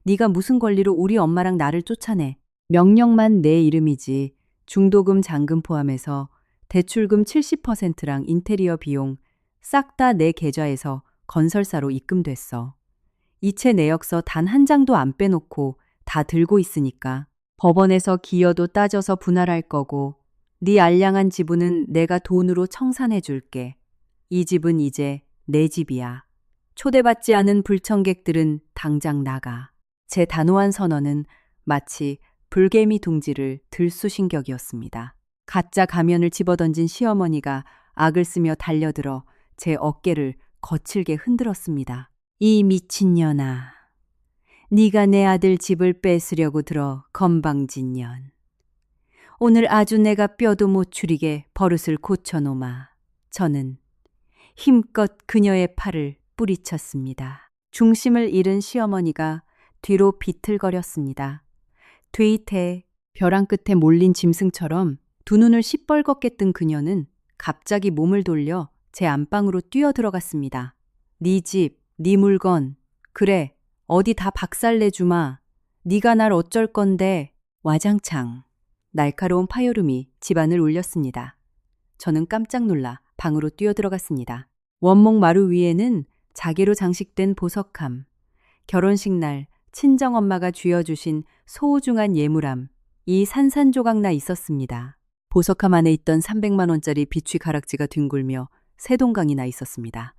네가 무슨 권리로 우리 엄마랑 나를 쫓아내. 명령만 내 이름이지. 중도금 잔금 포함해서 대출금 70%랑 인테리어 비용 싹 다 내 계좌에서 건설사로 입금됐어. 이체 내역서 단 한 장도 안 빼놓고 다 들고 있으니까 법원에서 기여도 따져서 분할할 거고 네 알량한 지분은 내가 돈으로 청산해 줄게. 이 집은 이제 내 집이야. 초대받지 않은 불청객들은 당장 나가. 제 단호한 선언은 마치 불개미 둥지를 들쑤신 격이었습니다. 가짜 가면을 집어던진 시어머니가 악을 쓰며 달려들어 제 어깨를 거칠게 흔들었습니다. 이 미친년아. 네가 내 아들 집을 뺏으려고 들어 건방진년. 오늘 아주 내가 뼈도 못 추리게 버릇을 고쳐놓마. 저는 힘껏 그녀의 팔을 뿌리쳤습니다. 중심을 잃은 시어머니가 뒤로 비틀거렸습니다. 뒤태 벼랑 끝에 몰린 짐승처럼 두 눈을 시뻘겋게 뜬 그녀는 갑자기 몸을 돌려 제 안방으로 뛰어들어갔습니다. 네 집, 네 물건, 그래, 어디 다 박살내주마. 네가 날 어쩔 건데. 와장창. 날카로운 파요름이 집안을 울렸습니다. 저는 깜짝 놀라 방으로 뛰어들어갔습니다. 원목 마루 위에는 자개로 장식된 보석함, 결혼식 날 친정엄마가 쥐어주신 소중한 예물함, 이 산산조각나 있었습니다. 보석함 안에 있던 300만 원짜리 비취 가락지가 뒹굴며 새동강이 나 있었습니다.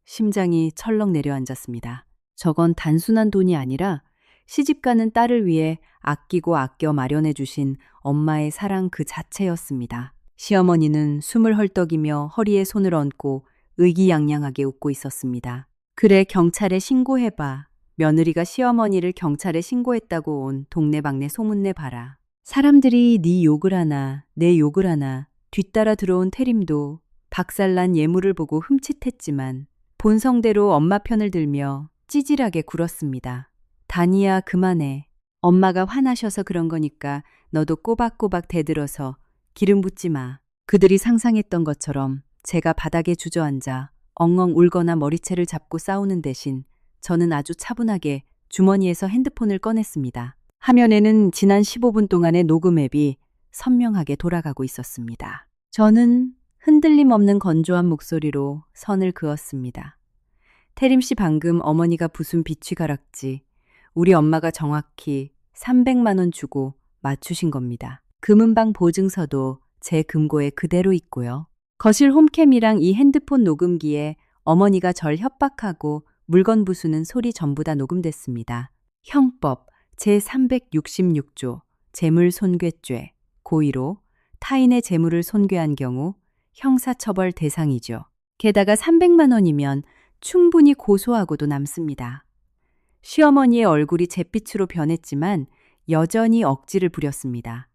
심장이 철렁 내려앉았습니다. 저건 단순한 돈이 아니라 시집가는 딸을 위해 아끼고 아껴 마련해 주신 엄마의 사랑 그 자체였습니다. 시어머니는 숨을 헐떡이며 허리에 손을 얹고 의기양양하게 웃고 있었습니다. 그래, 경찰에 신고해봐. 며느리가 시어머니를 경찰에 신고했다고 온 동네방네 소문내 봐라. 사람들이 네 욕을 하나 내 욕을 하나 뒤따라 들어온 태림도 박살난 예물을 보고 흠칫했지만 본성대로 엄마 편을 들며 찌질하게 굴었습니다. 다니야, 그만해. 엄마가 화나셔서 그런 거니까 너도 꼬박꼬박 대들어서 기름 붓지 마. 그들이 상상했던 것처럼 제가 바닥에 주저앉아 엉엉 울거나 머리채를 잡고 싸우는 대신 저는 아주 차분하게 주머니에서 핸드폰을 꺼냈습니다. 화면에는 지난 15분 동안의 녹음 앱이 선명하게 돌아가고 있었습니다. 저는 흔들림 없는 건조한 목소리로 선을 그었습니다. 태림 씨, 방금 어머니가 부순 비취가락지 우리 엄마가 정확히 300만 원 주고 맞추신 겁니다. 금은방 보증서도 제 금고에 그대로 있고요. 거실 홈캠이랑 이 핸드폰 녹음기에 어머니가 절 협박하고 물건 부수는 소리 전부 다 녹음됐습니다. 형법 제366조 재물손괴죄, 고의로 타인의 재물을 손괴한 경우 형사처벌 대상이죠. 게다가 300만 원이면 충분히 고소하고도 남습니다. 시어머니의 얼굴이 잿빛으로 변했지만 여전히 억지를 부렸습니다.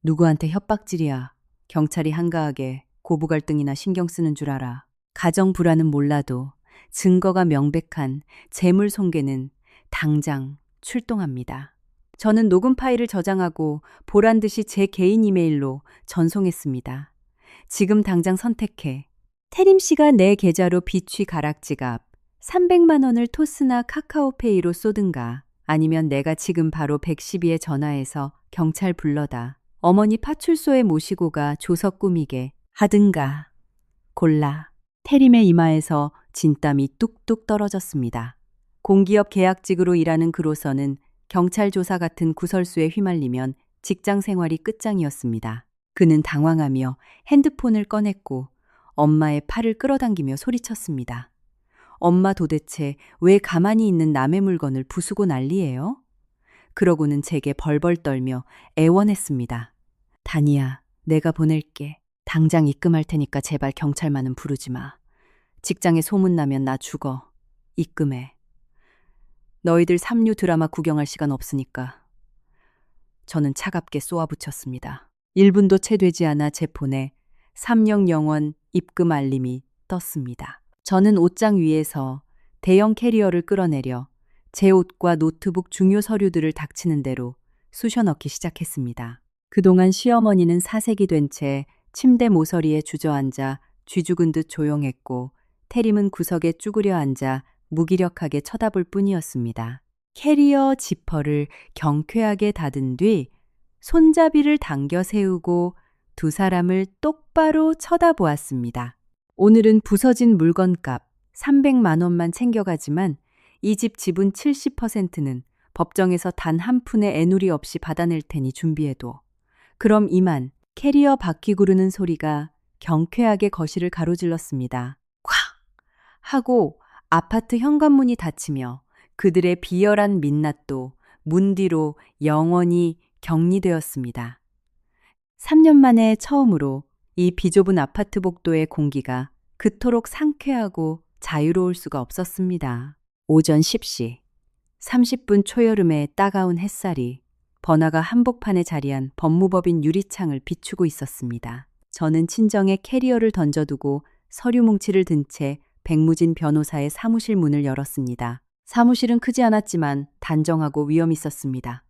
누구한테 협박질이야. 경찰이 한가하게 고부 갈등이나 신경 쓰는 줄 알아. 가정 불안은 몰라도 증거가 명백한 재물 손괴는 당장 출동합니다. 저는 녹음 파일을 저장하고 보란 듯이 제 개인 이메일로 전송했습니다. 지금 당장 선택해. 태림 씨가 내 계좌로 비취 가락지갑 300만 원을 토스나 카카오페이로 쏘든가, 아니면 내가 지금 바로 112에 전화해서 경찰 불러다 어머니 파출소에 모시고 가 조서 꾸미게 하든가. 골라. 태림의 이마에서 진땀이 뚝뚝 떨어졌습니다. 공기업 계약직으로 일하는 그로서는 경찰 조사 같은 구설수에 휘말리면 직장 생활이 끝장이었습니다. 그는 당황하며 핸드폰을 꺼냈고 엄마의 팔을 끌어당기며 소리쳤습니다. 엄마, 도대체 왜 가만히 있는 남의 물건을 부수고 난리예요? 그러고는 제게 벌벌 떨며 애원했습니다. 다니야, 내가 보낼게. 당장 입금할 테니까 제발 경찰만은 부르지 마. 직장에 소문나면 나 죽어. 입금해. 너희들 삼류 드라마 구경할 시간 없으니까. 저는 차갑게 쏘아붙였습니다. 1분도 채 되지 않아 제 폰에 300원 입금 알림이 떴습니다. 저는 옷장 위에서 대형 캐리어를 끌어내려 제 옷과 노트북 중요 서류들을 닥치는 대로 쑤셔 넣기 시작했습니다. 그동안 시어머니는 사색이 된 채 침대 모서리에 주저앉아 쥐죽은 듯 조용했고, 태림은 구석에 쭈그려 앉아 무기력하게 쳐다볼 뿐이었습니다. 캐리어 지퍼를 경쾌하게 닫은 뒤 손잡이를 당겨 세우고 두 사람을 똑바로 쳐다보았습니다. 오늘은 부서진 물건값 300만 원만 챙겨가지만 이 집 지분 70%는 법정에서 단 한 푼의 애누리 없이 받아낼 테니 준비해둬. 그럼 이만. 캐리어 바퀴 구르는 소리가 경쾌하게 거실을 가로질렀습니다. 콱! 하고 아파트 현관문이 닫히며 그들의 비열한 민낯도 문 뒤로 영원히 격리되었습니다. 3년 만에 처음으로 이 비좁은 아파트 복도의 공기가 그토록 상쾌하고 자유로울 수가 없었습니다. 오전 10시, 30분 초여름의 따가운 햇살이 번화가 한복판에 자리한 법무법인 유리창을 비추고 있었습니다. 저는 친정에 캐리어를 던져두고 서류 뭉치를 든 채 백무진 변호사의 사무실 문을 열었습니다. 사무실은 크지 않았지만 단정하고 위험 있었습니다.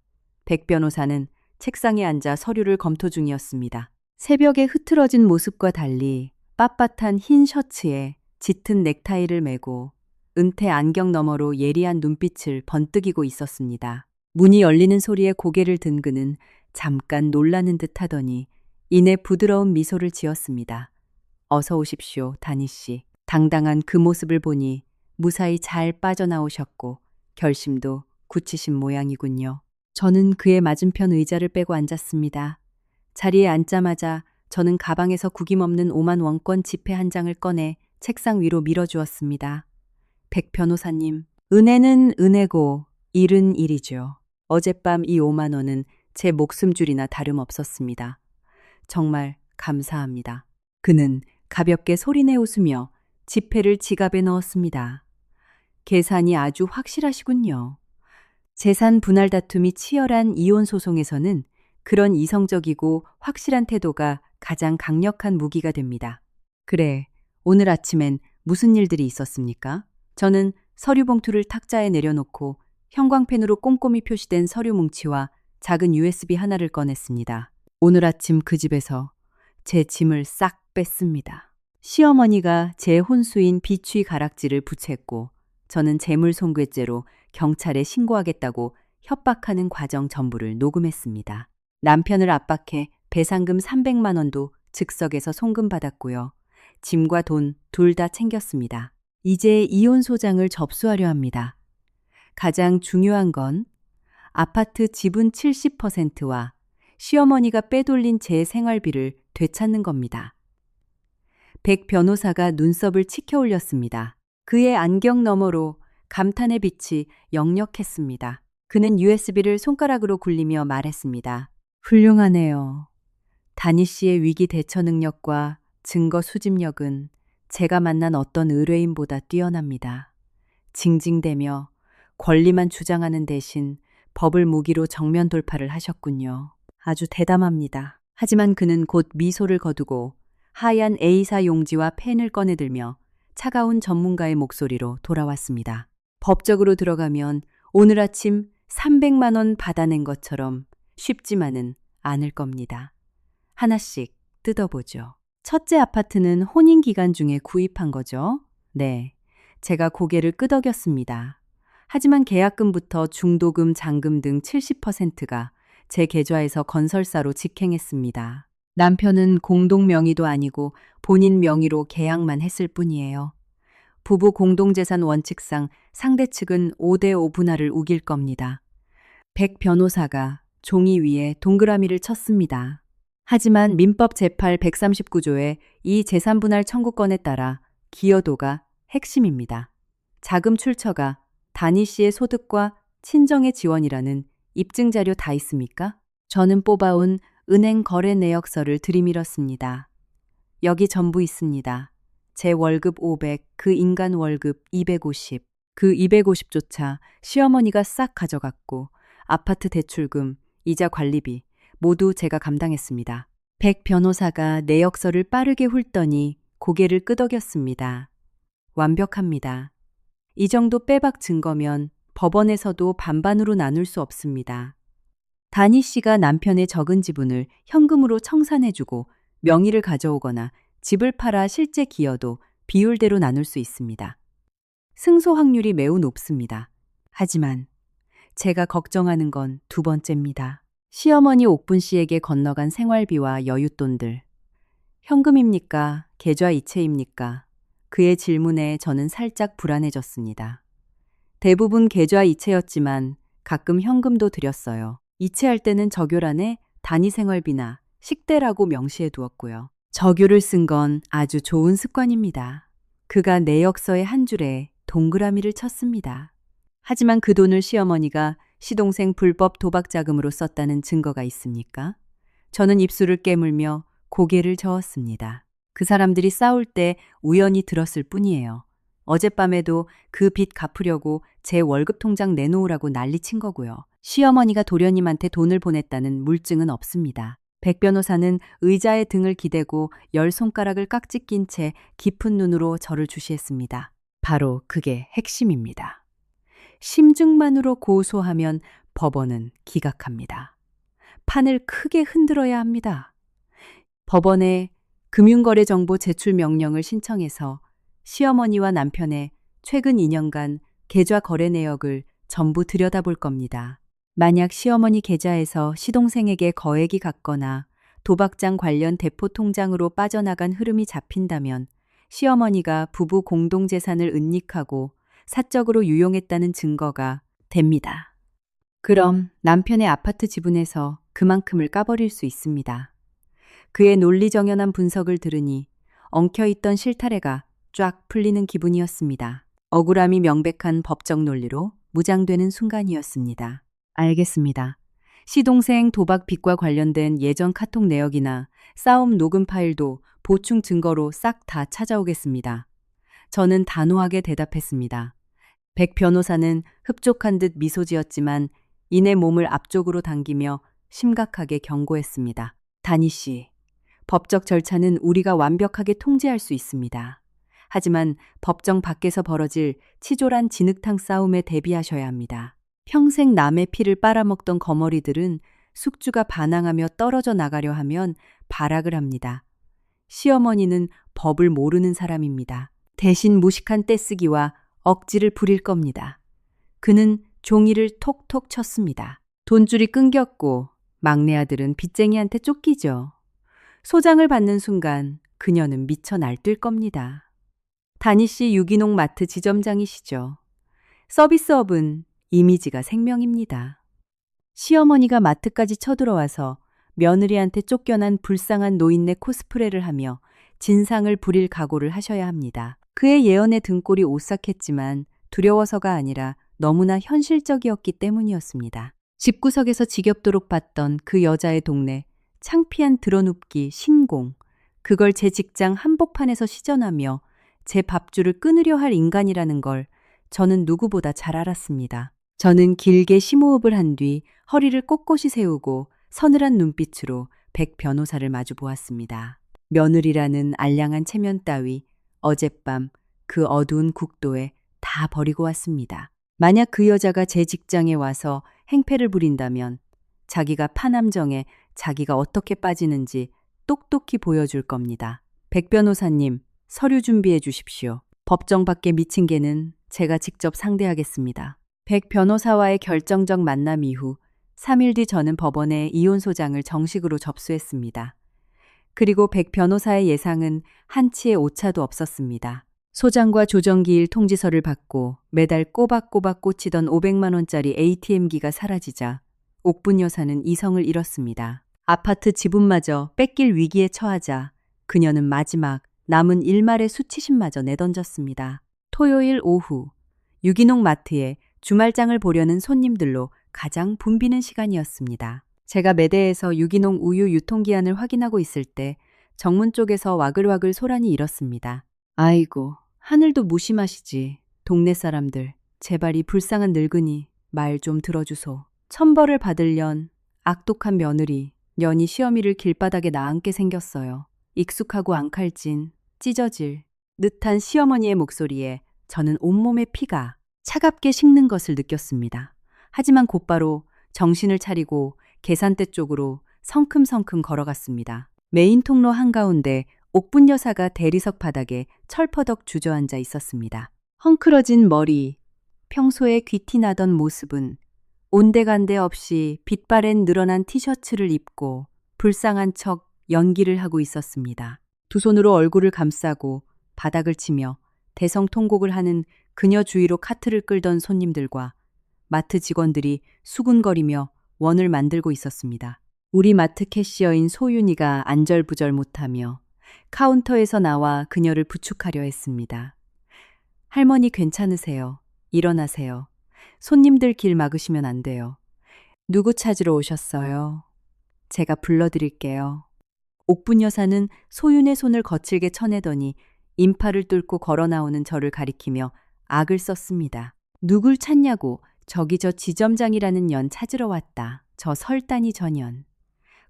백 변호사는 책상에 앉아 서류를 검토 중이었습니다. 새벽에 흐트러진 모습과 달리 빳빳한 흰 셔츠에 짙은 넥타이를 메고 은퇴 안경 너머로 예리한 눈빛을 번뜩이고 있었습니다. 문이 열리는 소리에 고개를 든 그는 잠깐 놀라는 듯 하더니 이내 부드러운 미소를 지었습니다. 어서 오십시오, 다니 씨. 당당한 그 모습을 보니 무사히 잘 빠져나오셨고 결심도 굳히신 모양이군요. 저는 그의 맞은편 의자를 빼고 앉았습니다. 자리에 앉자마자 저는 가방에서 구김없는 5만 원권 지폐 한 장을 꺼내 책상 위로 밀어주었습니다. 백 변호사님, 은혜는 은혜고 일은 일이죠. 어젯밤 이 5만 원은 제 목숨줄이나 다름없었습니다. 정말 감사합니다. 그는 가볍게 소리내 웃으며 지폐를 지갑에 넣었습니다. 계산이 아주 확실하시군요. 재산 분할 다툼이 치열한 이혼 소송에서는 그런 이성적이고 확실한 태도가 가장 강력한 무기가 됩니다. 그래, 오늘 아침엔 무슨 일들이 있었습니까? 저는 서류 봉투를 탁자에 내려놓고 형광펜으로 꼼꼼히 표시된 서류 뭉치와 작은 USB 하나를 꺼냈습니다. 오늘 아침 그 집에서 제 짐을 싹 뺐습니다. 시어머니가 제 혼수인 비취 가락지를 부채고 저는 재물손괴죄로 경찰에 신고하겠다고 협박하는 과정 전부를 녹음했습니다. 남편을 압박해 배상금 300만 원도 즉석에서 송금받았고요. 짐과 돈 둘 다 챙겼습니다. 이제 이혼 소장을 접수하려 합니다. 가장 중요한 건 아파트 지분 70%와 시어머니가 빼돌린 제 생활비를 되찾는 겁니다. 백 변호사가 눈썹을 치켜 올렸습니다. 그의 안경 너머로 감탄의 빛이 역력했습니다. 그는 USB를 손가락으로 굴리며 말했습니다. 훌륭하네요. 다니 씨의 위기 대처 능력과 증거 수집력은 제가 만난 어떤 의뢰인보다 뛰어납니다. 징징대며 권리만 주장하는 대신 법을 무기로 정면 돌파를 하셨군요. 아주 대담합니다. 하지만 그는 곧 미소를 거두고 하얀 A사 용지와 펜을 꺼내들며 차가운 전문가의 목소리로 돌아왔습니다. 법적으로 들어가면 오늘 아침 300만 원 받아낸 것처럼 쉽지만은 않을 겁니다. 하나씩 뜯어보죠. 첫째 아파트는 혼인 기간 중에 구입한 거죠? 네, 제가 고개를 끄덕였습니다. 하지만 계약금부터 중도금, 잔금 등 70%가 제 계좌에서 건설사로 직행했습니다. 남편은 공동 명의도 아니고 본인 명의로 계약만 했을 뿐이에요. 부부 공동재산 원칙상 상대 측은 5대5 분할을 우길 겁니다. 백 변호사가 종이 위에 동그라미를 쳤습니다. 하지만 민법 제8 139조의 이 재산분할 청구권에 따라 기여도가 핵심입니다. 자금 출처가 다니 씨의 소득과 친정의 지원이라는 입증자료 다 있습니까? 저는 뽑아온 은행 거래 내역서를 들이밀었습니다. 여기 전부 있습니다. 제 월급 500, 그 인간 월급 250. 그 250조차 시어머니가 싹 가져갔고 아파트 대출금, 이자 관리비 모두 제가 감당했습니다. 백 변호사가 내역서를 빠르게 훑더니 고개를 끄덕였습니다. 완벽합니다. 이 정도 빼박 증거면 법원에서도 반반으로 나눌 수 없습니다. 다니 씨가 남편의 적은 지분을 현금으로 청산해주고 명의를 가져오거나 집을 팔아 실제 기여도 비율대로 나눌 수 있습니다. 승소 확률이 매우 높습니다. 하지만 제가 걱정하는 건 두 번째입니다. 시어머니 옥분 씨에게 건너간 생활비와 여윳돈들. 현금입니까? 계좌 이체입니까? 그의 질문에 저는 살짝 불안해졌습니다. 대부분 계좌 이체였지만 가끔 현금도 드렸어요. 이체할 때는 적요란에 단위 생활비나 식대라고 명시해 두었고요. 적요를 쓴 건 아주 좋은 습관입니다. 그가 내역서의 한 줄에 동그라미를 쳤습니다. 하지만 그 돈을 시어머니가 시동생 불법 도박 자금으로 썼다는 증거가 있습니까? 저는 입술을 깨물며 고개를 저었습니다. 그 사람들이 싸울 때 우연히 들었을 뿐이에요. 어젯밤에도 그 빚 갚으려고 제 월급 통장 내놓으라고 난리친 거고요. 시어머니가 도련님한테 돈을 보냈다는 물증은 없습니다. 백 변호사는 의자에 등을 기대고 10손가락을 깍지 낀 채 깊은 눈으로 저를 주시했습니다. 바로 그게 핵심입니다. 심증만으로 고소하면 법원은 기각합니다. 판을 크게 흔들어야 합니다. 법원에 금융거래정보 제출 명령을 신청해서 시어머니와 남편의 최근 2년간 계좌 거래 내역을 전부 들여다볼 겁니다. 만약 시어머니 계좌에서 시동생에게 거액이 갔거나 도박장 관련 대포 통장으로 빠져나간 흐름이 잡힌다면 시어머니가 부부 공동재산을 은닉하고 사적으로 유용했다는 증거가 됩니다. 그럼 남편의 아파트 지분에서 그만큼을 까버릴 수 있습니다. 그의 논리정연한 분석을 들으니 엉켜있던 실타래가 쫙 풀리는 기분이었습니다. 억울함이 명백한 법적 논리로 무장되는 순간이었습니다. 알겠습니다. 시동생 도박 빚과 관련된 예전 카톡 내역이나 싸움 녹음 파일도 보충 증거로 싹 다 찾아오겠습니다. 저는 단호하게 대답했습니다. 백 변호사는 흡족한 듯 미소 지었지만 이내 몸을 앞쪽으로 당기며 심각하게 경고했습니다. 다니 씨, 법적 절차는 우리가 완벽하게 통제할 수 있습니다. 하지만 법정 밖에서 벌어질 치졸한 진흙탕 싸움에 대비하셔야 합니다. 평생 남의 피를 빨아먹던 거머리들은 숙주가 반항하며 떨어져 나가려 하면 발악을 합니다. 시어머니는 법을 모르는 사람입니다. 대신 무식한 떼쓰기와 억지를 부릴 겁니다. 그는 종이를 톡톡 쳤습니다. 돈줄이 끊겼고 막내 아들은 빚쟁이한테 쫓기죠. 소장을 받는 순간 그녀는 미쳐 날뛸 겁니다. 다니 씨 유기농 마트 지점장이시죠. 서비스업은 이미지가 생명입니다. 시어머니가 마트까지 쳐들어와서 며느리한테 쫓겨난 불쌍한 노인네 코스프레를 하며 진상을 부릴 각오를 하셔야 합니다. 그의 예언에 등골이 오싹했지만 두려워서가 아니라 너무나 현실적이었기 때문이었습니다. 집구석에서 지겹도록 봤던 그 여자의 동네, 창피한 드러눕기, 신공, 그걸 제 직장 한복판에서 시전하며 제 밥줄을 끊으려 할 인간이라는 걸 저는 누구보다 잘 알았습니다. 저는 길게 심호흡을 한 뒤 허리를 꼿꼿이 세우고 서늘한 눈빛으로 백 변호사를 마주 보았습니다. 며느리라는 알량한 체면 따위 어젯밤 그 어두운 국도에 다 버리고 왔습니다. 만약 그 여자가 제 직장에 와서 행패를 부린다면 자기가 파남정에 자기가 어떻게 빠지는지 똑똑히 보여줄 겁니다. 백 변호사님, 서류 준비해 주십시오. 법정 밖에 미친 개는 제가 직접 상대하겠습니다. 백 변호사와의 결정적 만남 이후 3일 뒤 저는 법원에 이혼 소장을 정식으로 접수했습니다. 그리고 백 변호사의 예상은 한치의 오차도 없었습니다. 소장과 조정기일 통지서를 받고 매달 꼬박꼬박 꽂히던 500만 원짜리 ATM기가 사라지자 옥분 여사는 이성을 잃었습니다. 아파트 지분마저 뺏길 위기에 처하자 그녀는 마지막 남은 일말의 수치심마저 내던졌습니다. 토요일 오후 유기농 마트에 주말장을 보려는 손님들로 가장 붐비는 시간이었습니다. 제가 매대에서 유기농 우유 유통기한을 확인하고 있을 때 정문 쪽에서 와글와글 소란이 일었습니다. 아이고, 하늘도 무심하시지. 동네 사람들, 제발 이 불쌍한 늙은이 말 좀 들어주소. 천벌을 받으련 악독한 며느리, 년이 시어미를 길바닥에 나앉게 생겼어요. 익숙하고 앙칼진, 찢어질 듯한 시어머니의 목소리에 저는 온몸의 피가 차갑게 식는 것을 느꼈습니다. 하지만 곧바로 정신을 차리고 계산대 쪽으로 성큼성큼 걸어갔습니다. 메인 통로 한가운데 옥분 여사가 대리석 바닥에 철퍼덕 주저앉아 있었습니다. 헝클어진 머리, 평소에 귀티나던 모습은 온데간데 없이 빛바랜 늘어난 티셔츠를 입고 불쌍한 척 연기를 하고 있었습니다. 두 손으로 얼굴을 감싸고 바닥을 치며 대성통곡을 하는 그녀 주위로 카트를 끌던 손님들과 마트 직원들이 수군거리며 원을 만들고 있었습니다. 우리 마트 캐시어인 소윤이가 안절부절 못하며 카운터에서 나와 그녀를 부축하려 했습니다. 할머니 괜찮으세요? 일어나세요. 손님들 길 막으시면 안 돼요. 누구 찾으러 오셨어요? 제가 불러드릴게요. 옥분 여사는 소윤의 손을 거칠게 쳐내더니 인파를 뚫고 걸어 나오는 저를 가리키며 악을 썼습니다. 누굴 찾냐고. 저기 저 지점장이라는 년 찾으러 왔다. 저 설단이 저 년.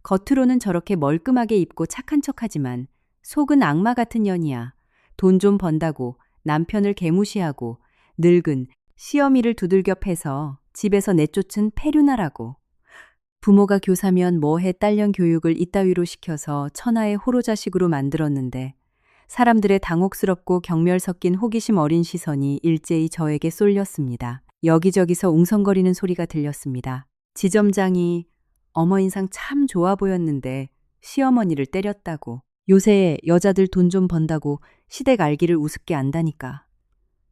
겉으로는 저렇게 멀끔하게 입고 착한 척하지만 속은 악마 같은 년이야. 돈 좀 번다고 남편을 개무시하고 늙은 시어미를 두들겨 패서 집에서 내쫓은 폐륜하라고. 부모가 교사면 뭐해 딸년 교육을 이따위로 시켜서 천하의 호로자식으로 만들었는데 사람들의 당혹스럽고 경멸 섞인 호기심 어린 시선이 일제히 저에게 쏠렸습니다. 여기저기서 웅성거리는 소리가 들렸습니다. 지점장이 어머 인상 참 좋아 보였는데 시어머니를 때렸다고. 요새 여자들 돈 좀 번다고 시댁 알기를 우습게 안다니까.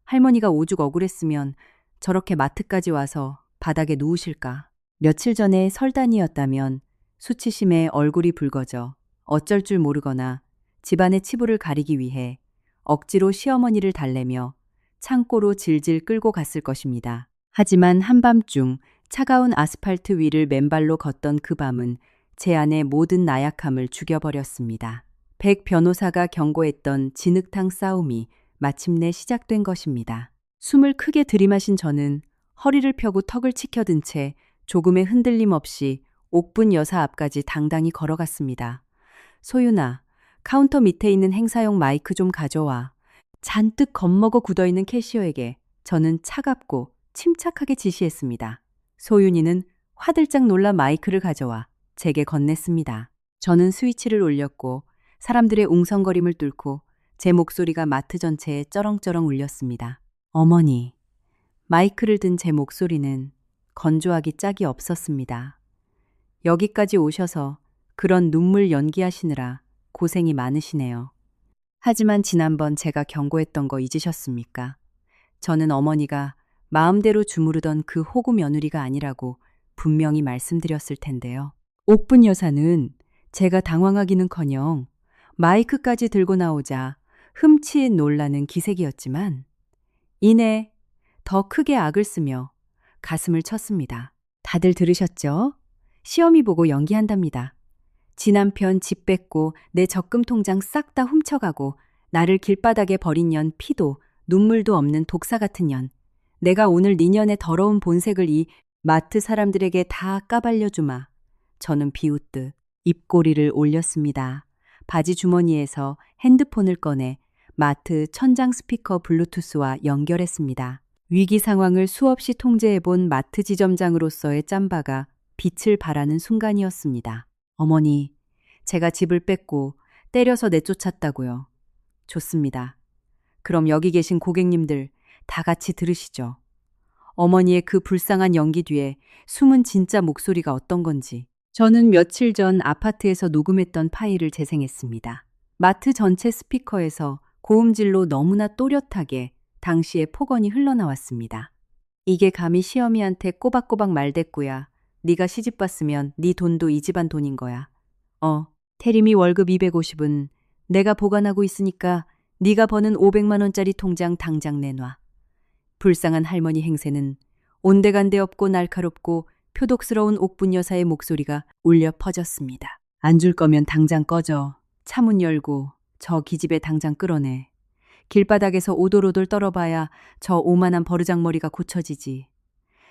할머니가 오죽 억울했으면 저렇게 마트까지 와서 바닥에 누우실까. 며칠 전에 설단이었다면 수치심에 얼굴이 붉어져 어쩔 줄 모르거나 집안의 치부를 가리기 위해 억지로 시어머니를 달래며 창고로 질질 끌고 갔을 것입니다. 하지만 한밤중 차가운 아스팔트 위를 맨발로 걷던 그 밤은 제 안의 모든 나약함을 죽여버렸습니다. 백 변호사가 경고했던 진흙탕 싸움이 마침내 시작된 것입니다. 숨을 크게 들이마신 저는 허리를 펴고 턱을 치켜든 채 조금의 흔들림 없이 옥분 여사 앞까지 당당히 걸어갔습니다. 소윤아, 카운터 밑에 있는 행사용 마이크 좀 가져와. 잔뜩 겁먹어 굳어있는 캐시어에게 저는 차갑고 침착하게 지시했습니다. 소윤이는 화들짝 놀라 마이크를 가져와 제게 건넸습니다. 저는 스위치를 올렸고 사람들의 웅성거림을 뚫고 제 목소리가 마트 전체에 쩌렁쩌렁 울렸습니다. 어머니, 마이크를 든 제 목소리는 건조하기 짝이 없었습니다. 여기까지 오셔서 그런 눈물 연기하시느라 고생이 많으시네요. 하지만 지난번 제가 경고했던 거 잊으셨습니까? 저는 어머니가 마음대로 주무르던 그 호구 며느리가 아니라고 분명히 말씀드렸을 텐데요. 옥분 여사는 제가 당황하기는커녕 마이크까지 들고 나오자 흠칫 놀라는 기색이었지만 이내 더 크게 악을 쓰며 가슴을 쳤습니다. 다들 들으셨죠? 시어미 보고 연기한답니다. 지 남편 집 뺏고 내 적금 통장 싹 다 훔쳐가고 나를 길바닥에 버린 년 피도 눈물도 없는 독사 같은 년. 내가 오늘 네 년의 더러운 본색을 이 마트 사람들에게 다 까발려주마. 저는 비웃듯 입꼬리를 올렸습니다. 바지 주머니에서 핸드폰을 꺼내 마트 천장 스피커 블루투스와 연결했습니다. 위기 상황을 수없이 통제해본 마트 지점장으로서의 짬바가 빛을 발하는 순간이었습니다. 어머니, 제가 집을 뺏고 때려서 내쫓았다고요. 좋습니다. 그럼 여기 계신 고객님들 다 같이 들으시죠. 어머니의 그 불쌍한 연기 뒤에 숨은 진짜 목소리가 어떤 건지. 저는 며칠 전 아파트에서 녹음했던 파일을 재생했습니다. 마트 전체 스피커에서 고음질로 너무나 또렷하게 당시의 폭언이 흘러나왔습니다. 이게 감히 시어미한테 꼬박꼬박 말댔구야. 네가 시집 봤으면 네 돈도 이 집안 돈인 거야. 태림이 월급 250은 내가 보관하고 있으니까 네가 버는 500만 원짜리 통장 당장 내놔. 불쌍한 할머니 행세는 온데간데 없고 날카롭고 표독스러운 옥분 여사의 목소리가 울려 퍼졌습니다. 안 줄 거면 당장 꺼져. 차문 열고 저 기집애 당장 끌어내. 길바닥에서 오돌오돌 떨어봐야 저 오만한 버르장머리가 고쳐지지.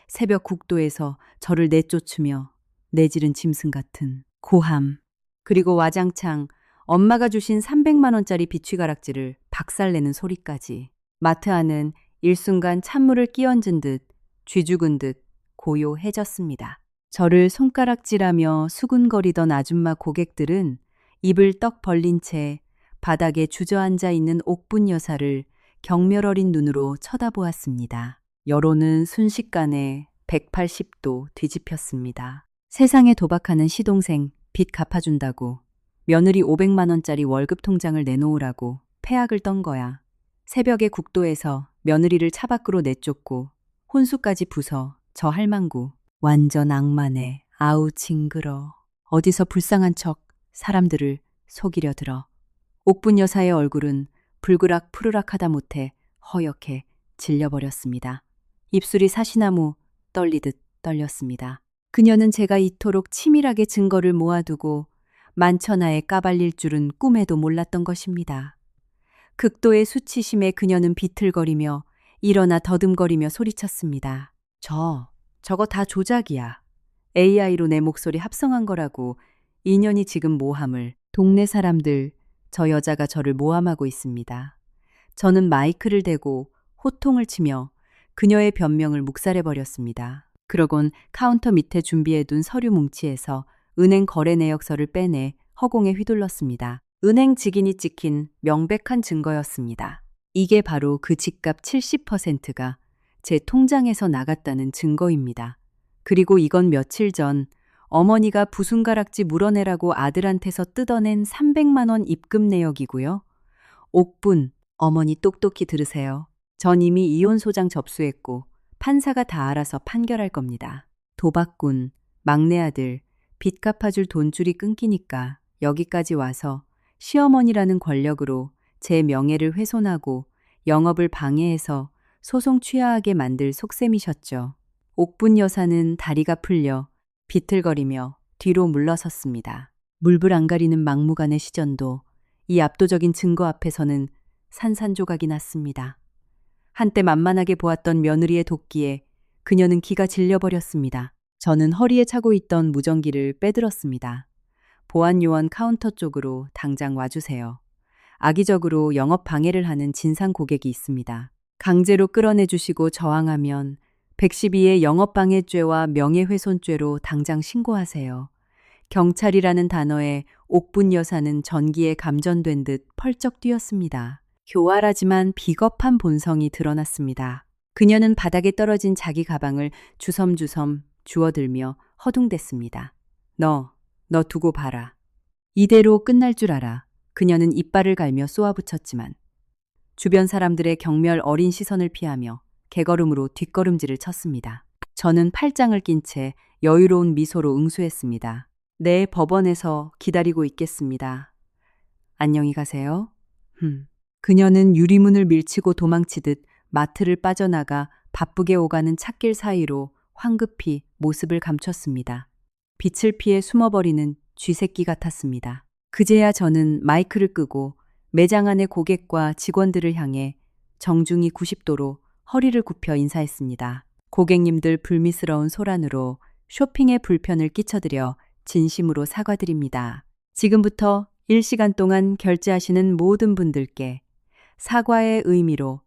새벽 국도에서 저를 내쫓으며 내지른 짐승 같은 고함. 그리고 와장창 엄마가 주신 300만 원짜리 비취가락지를 박살내는 소리까지. 마트 안은 일순간 찬물을 끼얹은 듯 쥐죽은 듯 고요해졌습니다. 저를 손가락질하며 수군거리던 아줌마 고객들은 입을 떡 벌린 채 바닥에 주저앉아 있는 옥분 여사를 경멸어린 눈으로 쳐다보았습니다. 여론은 순식간에 180도 뒤집혔습니다. 세상에 도박하는 시동생 빚 갚아준다고, 며느리 500만 원짜리 월급 통장을 내놓으라고 패악을 떤 거야. 새벽에 국도에서 며느리를 차 밖으로 내쫓고 혼수까지 부숴 저 할망구. 완전 악마네. 아우 징그러. 어디서 불쌍한 척 사람들을 속이려 들어. 옥분 여사의 얼굴은 불그락 푸르락하다 못해 허옇게 질려버렸습니다. 입술이 사시나무 떨리듯 떨렸습니다. 그녀는 제가 이토록 치밀하게 증거를 모아두고 만천하에 까발릴 줄은 꿈에도 몰랐던 것입니다. 극도의 수치심에 그녀는 비틀거리며 일어나 더듬거리며 소리쳤습니다. 저거 다 조작이야. AI로 내 목소리 합성한 거라고. 인연이 지금 모함을. 동네 사람들, 저 여자가 저를 모함하고 있습니다. 저는 마이크를 대고 호통을 치며 그녀의 변명을 묵살해버렸습니다. 그러곤 카운터 밑에 준비해둔 서류 뭉치에서 은행 거래 내역서를 빼내 허공에 휘둘렀습니다. 은행 직인이 찍힌 명백한 증거였습니다. 이게 바로 그 집값 70%가 제 통장에서 나갔다는 증거입니다. 그리고 이건 며칠 전 어머니가 부순가락지 물어내라고 아들한테서 뜯어낸 300만 원 입금 내역이고요. 옥분, 어머니 똑똑히 들으세요. 전 이미 이혼 소장 접수했고 판사가 다 알아서 판결할 겁니다. 도박꾼, 막내 아들, 빚 갚아줄 돈줄이 끊기니까 여기까지 와서 시어머니라는 권력으로 제 명예를 훼손하고 영업을 방해해서 소송 취하하게 만들 속셈이셨죠. 옥분 여사는 다리가 풀려 비틀거리며 뒤로 물러섰습니다. 물불 안 가리는 막무가내 시전도 이 압도적인 증거 앞에서는 산산조각이 났습니다. 한때 만만하게 보았던 며느리의 도끼에 그녀는 기가 질려버렸습니다. 저는 허리에 차고 있던 무전기를 빼들었습니다. 보안 요원 카운터 쪽으로 당장 와주세요. 악의적으로 영업 방해를 하는 진상 고객이 있습니다. 강제로 끌어내주시고 저항하면 112의 영업방해죄와 명예훼손죄로 당장 신고하세요. 경찰이라는 단어에 옥분 여사는 전기에 감전된 듯 펄쩍 뛰었습니다. 교활하지만 비겁한 본성이 드러났습니다. 그녀는 바닥에 떨어진 자기 가방을 주섬주섬 주워들며 허둥댔습니다. 너 두고 봐라. 이대로 끝날 줄 알아. 그녀는 이빨을 갈며 쏘아붙였지만 주변 사람들의 경멸 어린 시선을 피하며 개걸음으로 뒷걸음질을 쳤습니다. 저는 팔짱을 낀 채 여유로운 미소로 응수했습니다. 네, 법원에서 기다리고 있겠습니다. 안녕히 가세요. 그녀는 유리문을 밀치고 도망치듯 마트를 빠져나가 바쁘게 오가는 찻길 사이로 황급히 모습을 감췄습니다. 빛을 피해 숨어버리는 쥐새끼 같았습니다. 그제야 저는 마이크를 끄고 매장 안의 고객과 직원들을 향해 정중히 90도로 허리를 굽혀 인사했습니다. 고객님들 불미스러운 소란으로 쇼핑에 불편을 끼쳐드려 진심으로 사과드립니다. 지금부터 1시간 동안 결제하시는 모든 분들께 사과의 의미로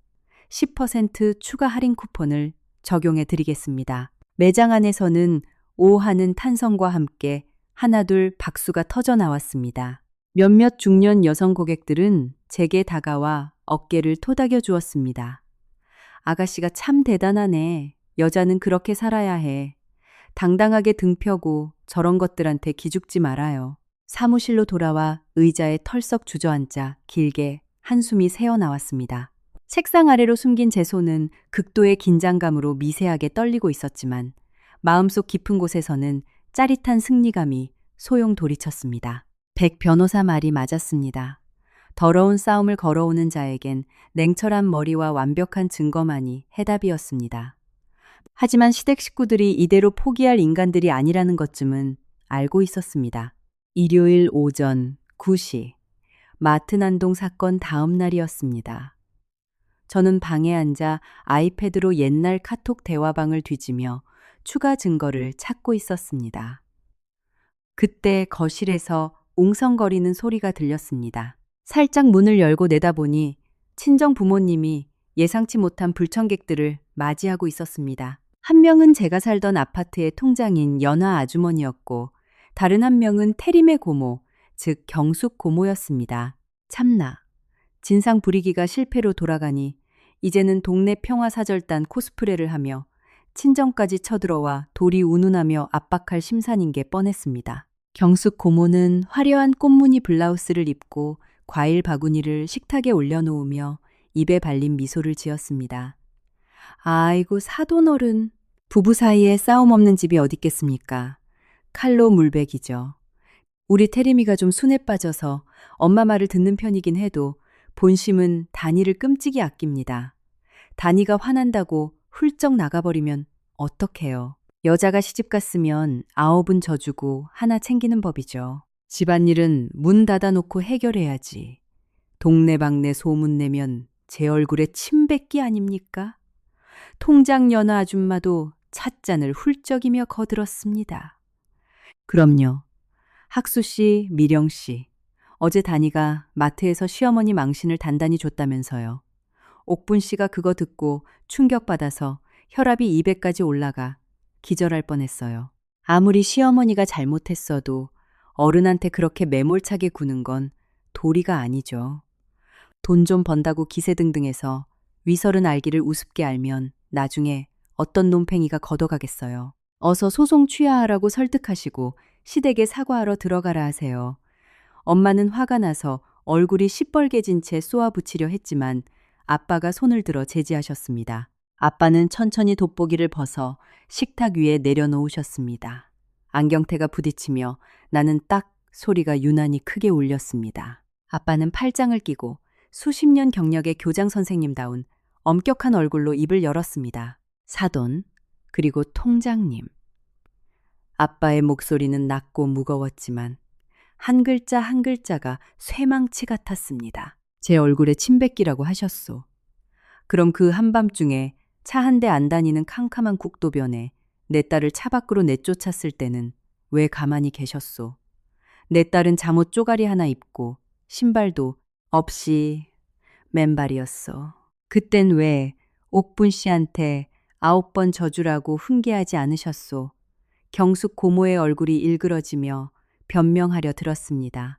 10% 추가 할인 쿠폰을 적용해 드리겠습니다. 매장 안에서는 오하는 탄성과 함께 하나둘 박수가 터져 나왔습니다. 몇몇 중년 여성 고객들은 제게 다가와 어깨를 토닥여 주었습니다. 아가씨가 참 대단하네. 여자는 그렇게 살아야 해. 당당하게 등 펴고 저런 것들한테 기죽지 말아요. 사무실로 돌아와 의자에 털썩 주저앉아 길게 한숨이 새어나왔습니다. 책상 아래로 숨긴 제 손은 극도의 긴장감으로 미세하게 떨리고 있었지만 마음속 깊은 곳에서는 짜릿한 승리감이 소용돌이쳤습니다. 백 변호사 말이 맞았습니다. 더러운 싸움을 걸어오는 자에겐 냉철한 머리와 완벽한 증거만이 해답이었습니다. 하지만 시댁 식구들이 이대로 포기할 인간들이 아니라는 것쯤은 알고 있었습니다. 일요일 오전 9시, 마트 난동 사건 다음 날이었습니다. 저는 방에 앉아 아이패드로 옛날 카톡 대화방을 뒤지며 추가 증거를 찾고 있었습니다. 그때 거실에서 웅성거리는 소리가 들렸습니다. 살짝 문을 열고 내다보니 친정 부모님이 예상치 못한 불청객들을 맞이하고 있었습니다. 한 명은 제가 살던 아파트의 통장인 연화 아주머니였고 다른 한 명은 태림의 고모, 즉 경숙 고모였습니다. 참나, 진상 부리기가 실패로 돌아가니 이제는 동네 평화사절단 코스프레를 하며 친정까지 쳐들어와 도리 운운하며 압박할 심산인 게 뻔했습니다. 경숙 고모는 화려한 꽃무늬 블라우스를 입고 과일 바구니를 식탁에 올려놓으며 입에 발린 미소를 지었습니다. 아이고 사돈어른, 부부 사이에 싸움 없는 집이 어딨겠습니까? 칼로 물베기죠. 우리 태림이가 좀 순에 빠져서 엄마 말을 듣는 편이긴 해도 본심은 단이를 끔찍이 아낍니다. 단이가 화난다고 훌쩍 나가버리면 어떡해요. 여자가 시집 갔으면 9은 져주고 하나 챙기는 법이죠. 집안일은 문 닫아놓고 해결해야지. 동네방네 소문내면 제 얼굴에 침 뱉기 아닙니까? 통장 연화 아줌마도 찻잔을 훌쩍이며 거들었습니다. 그럼요. 학수씨, 미령씨, 어제 단이가 마트에서 시어머니 망신을 단단히 줬다면서요. 옥분씨가 그거 듣고 충격받아서 혈압이 200까지 올라가 기절할 뻔했어요. 아무리 시어머니가 잘못했어도 어른한테 그렇게 매몰차게 구는 건 도리가 아니죠. 돈 좀 번다고 기세등등해서 위설은 알기를 우습게 알면 나중에 어떤 논팽이가 걷어가겠어요. 어서 소송 취하하라고 설득하시고 시댁에 사과하러 들어가라 하세요. 엄마는 화가 나서 얼굴이 시뻘개진 채 쏘아붙이려 했지만 아빠가 손을 들어 제지하셨습니다. 아빠는 천천히 돋보기를 벗어 식탁 위에 내려놓으셨습니다. 안경테가 부딪히며 나는 딱 소리가 유난히 크게 울렸습니다. 아빠는 팔짱을 끼고 수십 년 경력의 교장 선생님다운 엄격한 얼굴로 입을 열었습니다. 사돈, 그리고 통장님. 아빠의 목소리는 낮고 무거웠지만 한 글자 한 글자가 쇠망치 같았습니다. 제 얼굴에 침 뱉기라고 하셨소. 그럼 그 한밤중에 차 한 대 안 다니는 캄캄한 국도변에 내 딸을 차 밖으로 내쫓았을 때는 왜 가만히 계셨소? 내 딸은 잠옷 쪼가리 하나 입고 신발도 없이 맨발이었어. 그땐 왜 옥분 씨한테 9번 져주라고 훈계하지 않으셨소? 경숙 고모의 얼굴이 일그러지며 변명하려 들었습니다.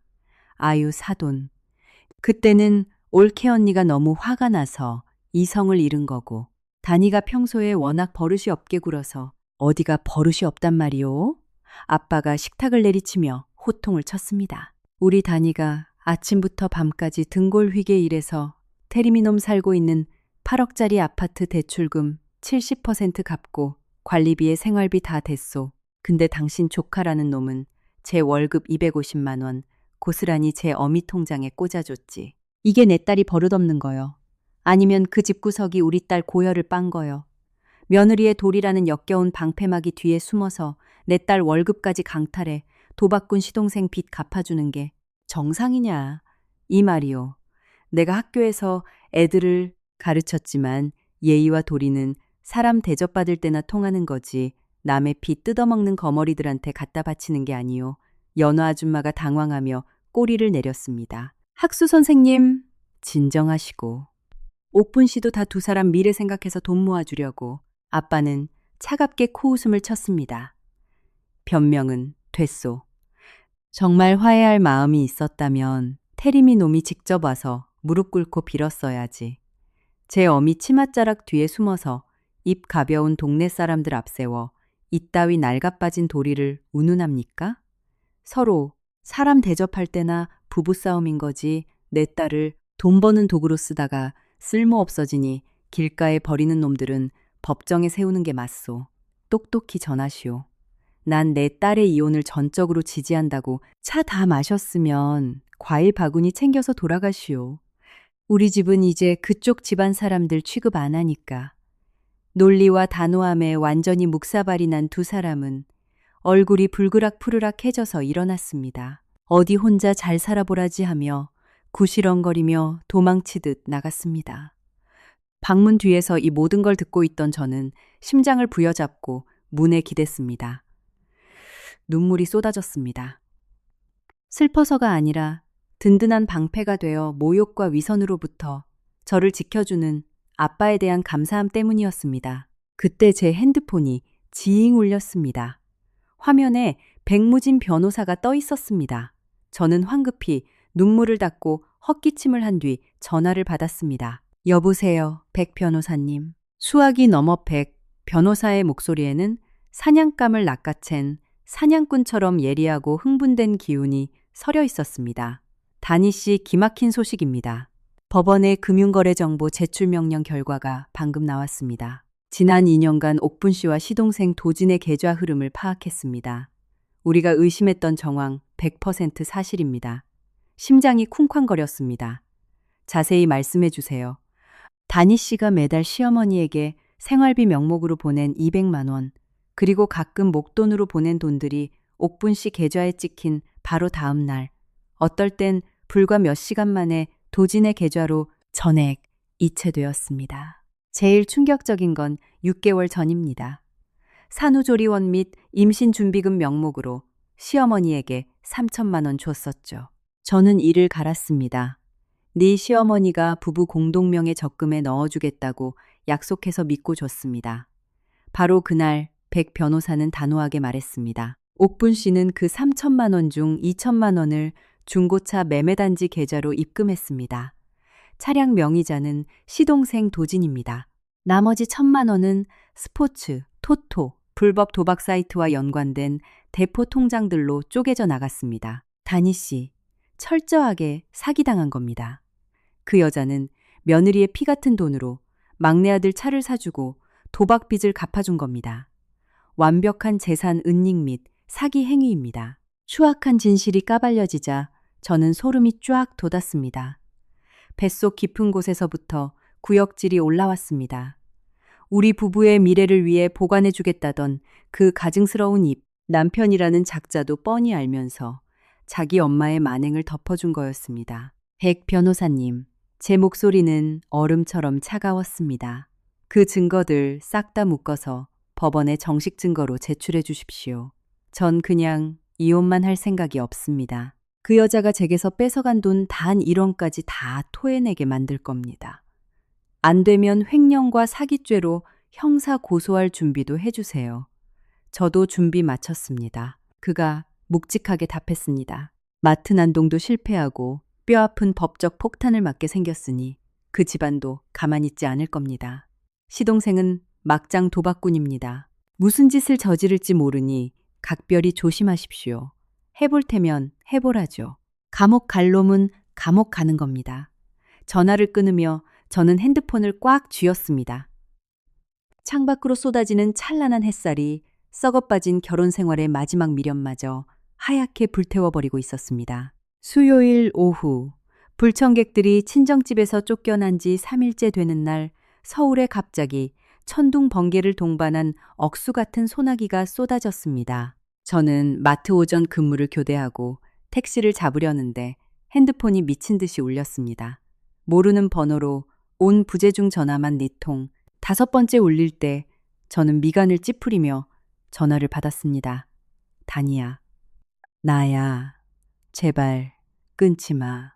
아유 사돈. 그때는 올케 언니가 너무 화가 나서 이성을 잃은 거고 단이가 평소에 워낙 버릇이 없게 굴어서 어디가 버릇이 없단 말이오? 아빠가 식탁을 내리치며 호통을 쳤습니다. 우리 단이가 아침부터 밤까지 등골 휘게 일해서 테리미놈 살고 있는 8억짜리 아파트 대출금 70% 갚고 관리비에 생활비 다 됐소. 근데 당신 조카라는 놈은 제 월급 250만 원 고스란히 제 어미 통장에 꽂아줬지. 이게 내 딸이 버릇없는 거요. 아니면 그 집구석이 우리 딸 고열을 빤 거요. 며느리의 돌이라는 역겨운 방패막이 뒤에 숨어서 내 딸 월급까지 강탈해 도박꾼 시동생 빚 갚아주는 게 정상이냐 이 말이요. 내가 학교에서 애들을 가르쳤지만 예의와 도리는 사람 대접받을 때나 통하는 거지 남의 빚 뜯어먹는 거머리들한테 갖다 바치는 게 아니요. 연화 아줌마가 당황하며 꼬리를 내렸습니다. 학수 선생님, 진정하시고. 옥분 씨도 다 두 사람 미래 생각해서 돈 모아주려고. 아빠는 차갑게 코웃음을 쳤습니다. 변명은 됐소. 정말 화해할 마음이 있었다면 태림이 놈이 직접 와서 무릎 꿇고 빌었어야지. 제 어미 치맛자락 뒤에 숨어서 입 가벼운 동네 사람들 앞세워 이따위 낡아빠진 도리를 운운합니까? 서로 사람 대접할 때나 부부싸움인 거지 내 딸을 돈 버는 도구로 쓰다가 쓸모 없어지니 길가에 버리는 놈들은 법정에 세우는 게 맞소. 똑똑히 전하시오. 난 내 딸의 이혼을 전적으로 지지한다고 차 다 마셨으면 과일 바구니 챙겨서 돌아가시오. 우리 집은 이제 그쪽 집안 사람들 취급 안 하니까. 논리와 단호함에 완전히 묵사발이 난 두 사람은 얼굴이 불그락푸르락해져서 일어났습니다. 어디 혼자 잘 살아보라지 하며 구시렁거리며 도망치듯 나갔습니다. 방문 뒤에서 이 모든 걸 듣고 있던 저는 심장을 부여잡고 문에 기댔습니다. 눈물이 쏟아졌습니다. 슬퍼서가 아니라 든든한 방패가 되어 모욕과 위선으로부터 저를 지켜주는 아빠에 대한 감사함 때문이었습니다. 그때 제 핸드폰이 지잉 울렸습니다. 화면에 백무진 변호사가 떠 있었습니다. 저는 황급히 눈물을 닦고 헛기침을 한 뒤 전화를 받았습니다. 여보세요, 백 변호사님. 수학이 넘어 백 변호사의 목소리에는 사냥감을 낚아챈 사냥꾼처럼 예리하고 흥분된 기운이 서려 있었습니다. 다니 씨 기막힌 소식입니다. 법원의 금융거래정보 제출 명령 결과가 방금 나왔습니다. 지난 2년간 옥분 씨와 시동생 도진의 계좌 흐름을 파악했습니다. 우리가 의심했던 정황 100% 사실입니다. 심장이 쿵쾅거렸습니다. 자세히 말씀해 주세요. 다니 씨가 매달 시어머니에게 생활비 명목으로 보낸 200만 원, 그리고 가끔 목돈으로 보낸 돈들이 옥분 씨 계좌에 찍힌 바로 다음 날, 어떨 땐 불과 몇 시간 만에 도진의 계좌로 전액 이체되었습니다. 제일 충격적인 건 6개월 전입니다. 산후조리원 및 임신준비금 명목으로 시어머니에게 3천만 원 줬었죠. 저는 이를 갈았습니다. 네 시어머니가 부부 공동명의 적금에 넣어주겠다고 약속해서 믿고 줬습니다. 바로 그날 백 변호사는 단호하게 말했습니다. 옥분 씨는 그 3천만 원 중 2천만 원을 중고차 매매단지 계좌로 입금했습니다. 차량 명의자는 시동생 도진입니다. 나머지 1,000만 원은 스포츠, 토토, 불법 도박 사이트와 연관된 대포 통장들로 쪼개져 나갔습니다. 다니 씨, 철저하게 사기당한 겁니다. 그 여자는 며느리의 피 같은 돈으로 막내 아들 차를 사주고 도박 빚을 갚아준 겁니다. 완벽한 재산 은닉 및 사기 행위입니다. 추악한 진실이 까발려지자 저는 소름이 쫙 돋았습니다. 뱃속 깊은 곳에서부터 구역질이 올라왔습니다. 우리 부부의 미래를 위해 보관해주겠다던 그 가증스러운 입, 남편이라는 작자도 뻔히 알면서 자기 엄마의 만행을 덮어준 거였습니다. 백 변호사님, 제 목소리는 얼음처럼 차가웠습니다. 그 증거들 싹 다 묶어서 법원에 정식 증거로 제출해 주십시오. 전 그냥 이혼만 할 생각이 없습니다. 그 여자가 제게서 뺏어간 돈 단 1원까지 다 토해내게 만들 겁니다. 안 되면 횡령과 사기죄로 형사 고소할 준비도 해주세요. 저도 준비 마쳤습니다. 그가 묵직하게 답했습니다. 맡은 안동도 실패하고 뼈아픈 법적 폭탄을 맞게 생겼으니 그 집안도 가만히 있지 않을 겁니다. 시동생은 막장 도박꾼입니다. 무슨 짓을 저지를지 모르니 각별히 조심하십시오. 해볼 테면 해보라죠. 감옥 갈 놈은 감옥 가는 겁니다. 전화를 끊으며 저는 핸드폰을 꽉 쥐었습니다. 창밖으로 쏟아지는 찬란한 햇살이 썩어빠진 결혼 생활의 마지막 미련마저 하얗게 불태워버리고 있었습니다. 수요일 오후, 불청객들이 친정집에서 쫓겨난 지 3일째 되는 날 서울에 갑자기 천둥 번개를 동반한 억수 같은 소나기가 쏟아졌습니다. 저는 마트 오전 근무를 교대하고 택시를 잡으려는데 핸드폰이 미친 듯이 울렸습니다. 모르는 번호로 온 부재중 전화만 4통, 5번째 울릴 때 저는 미간을 찌푸리며 전화를 받았습니다. 다니야, 나야, 제발 끊지 마.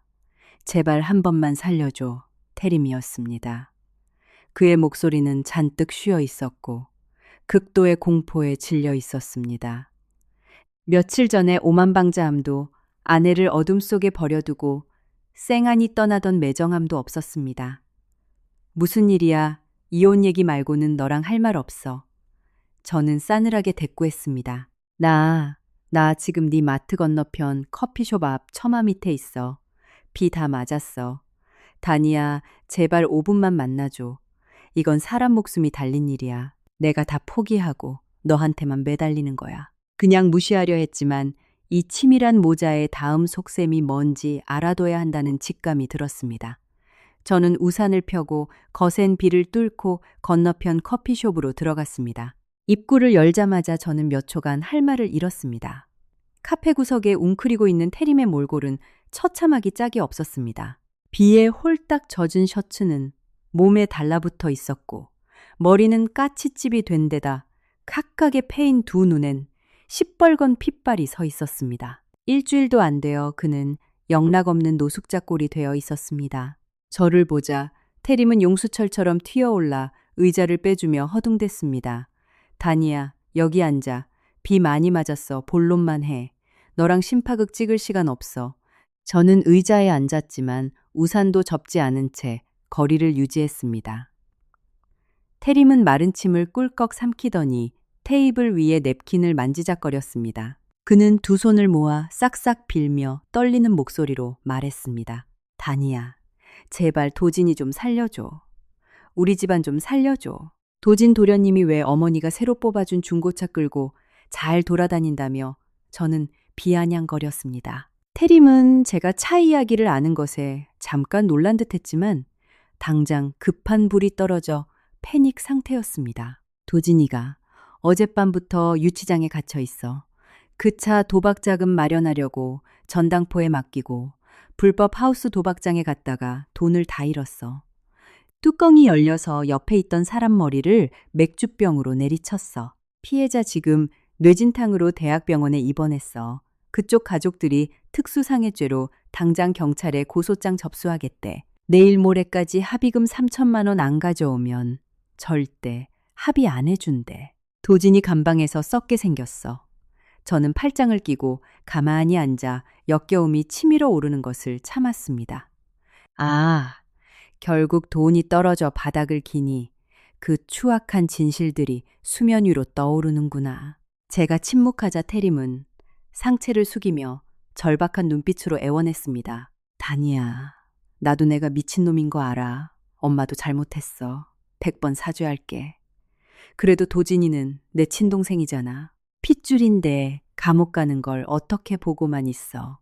제발 한 번만 살려줘. 태림이었습니다. 그의 목소리는 잔뜩 쉬어 있었고 극도의 공포에 질려 있었습니다. 며칠 전에 오만방자함도 아내를 어둠 속에 버려두고 쌩안이 떠나던 매정함도 없었습니다. 무슨 일이야? 이혼 얘기 말고는 너랑 할 말 없어. 저는 싸늘하게 대꾸했습니다. 나 지금 네 마트 건너편 커피숍 앞 처마 밑에 있어. 비 다 맞았어. 다니야, 제발 5분만 만나줘. 이건 사람 목숨이 달린 일이야. 내가 다 포기하고 너한테만 매달리는 거야. 그냥 무시하려 했지만 이 치밀한 모자의 다음 속셈이 뭔지 알아둬야 한다는 직감이 들었습니다. 저는 우산을 펴고 거센 비를 뚫고 건너편 커피숍으로 들어갔습니다. 입구를 열자마자 저는 몇 초간 할 말을 잃었습니다. 카페 구석에 웅크리고 있는 태림의 몰골은 처참하기 짝이 없었습니다. 비에 홀딱 젖은 셔츠는 몸에 달라붙어 있었고 머리는 까치집이 된 데다 각각의 패인 두 눈엔 시뻘건 핏발이 서 있었습니다. 일주일도 안 되어 그는 영락없는 노숙자 꼴이 되어 있었습니다. 저를 보자 태림은 용수철처럼 튀어올라 의자를 빼주며 허둥댔습니다. 다니야, 여기 앉아. 비 많이 맞았어. 본론만 해. 너랑 심파극 찍을 시간 없어. 저는 의자에 앉았지만 우산도 접지 않은 채 거리를 유지했습니다. 태림은 마른 침을 꿀꺽 삼키더니 테이블 위에 냅킨을 만지작거렸습니다. 그는 두 손을 모아 싹싹 빌며 떨리는 목소리로 말했습니다. 다니야, 제발 도진이 좀 살려줘. 우리 집안 좀 살려줘. 도진 도련님이 왜 어머니가 새로 뽑아준 중고차 끌고 잘 돌아다닌다며 저는 비아냥거렸습니다. 태림은 제가 차 이야기를 아는 것에 잠깐 놀란 듯했지만 당장 급한 불이 떨어져 패닉 상태였습니다. 도진이가 어젯밤부터 유치장에 갇혀 있어. 그 차 도박 자금 마련하려고 전당포에 맡기고 불법 하우스 도박장에 갔다가 돈을 다 잃었어. 뚜껑이 열려서 옆에 있던 사람 머리를 맥주병으로 내리쳤어. 피해자 지금 뇌진탕으로 대학병원에 입원했어. 그쪽 가족들이 특수상해죄로 당장 경찰에 고소장 접수하겠대. 내일 모레까지 합의금 3천만 원 안 가져오면 절대 합의 안 해준대. 도진이 감방에서 썩게 생겼어. 저는 팔짱을 끼고 가만히 앉아 역겨움이 치밀어 오르는 것을 참았습니다. 아, 결국 돈이 떨어져 바닥을 기니 그 추악한 진실들이 수면 위로 떠오르는구나. 제가 침묵하자 태림은 상체를 숙이며 절박한 눈빛으로 애원했습니다. 다니야, 나도 내가 미친놈인 거 알아. 엄마도 잘못했어. 100번 사죄할게. 그래도 도진이는 내 친동생이잖아. 핏줄인데 감옥 가는 걸 어떻게 보고만 있어.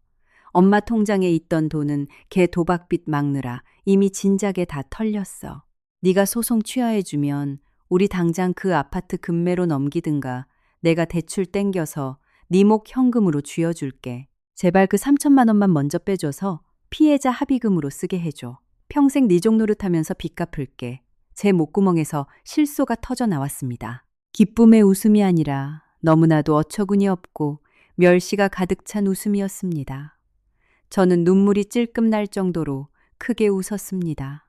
엄마 통장에 있던 돈은 걔 도박빚 막느라 이미 진작에 다 털렸어. 네가 소송 취하해주면 우리 당장 그 아파트 금매로 넘기든가 내가 대출 땡겨서 네 목 현금으로 쥐어줄게. 제발 그 3천만 원만 먼저 빼줘서 피해자 합의금으로 쓰게 해줘. 평생 네 종 노릇하면서 빚 갚을게. 제 목구멍에서 실소가 터져 나왔습니다. 기쁨의 웃음이 아니라 너무나도 어처구니 없고 멸시가 가득 찬 웃음이었습니다. 저는 눈물이 찔끔 날 정도로 크게 웃었습니다.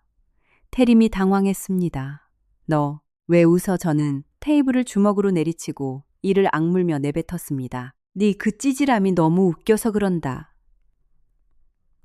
태림이 당황했습니다. 너 왜 웃어? 저는 테이블을 주먹으로 내리치고 이를 악물며 내뱉었습니다. 네 그 찌질함이 너무 웃겨서 그런다.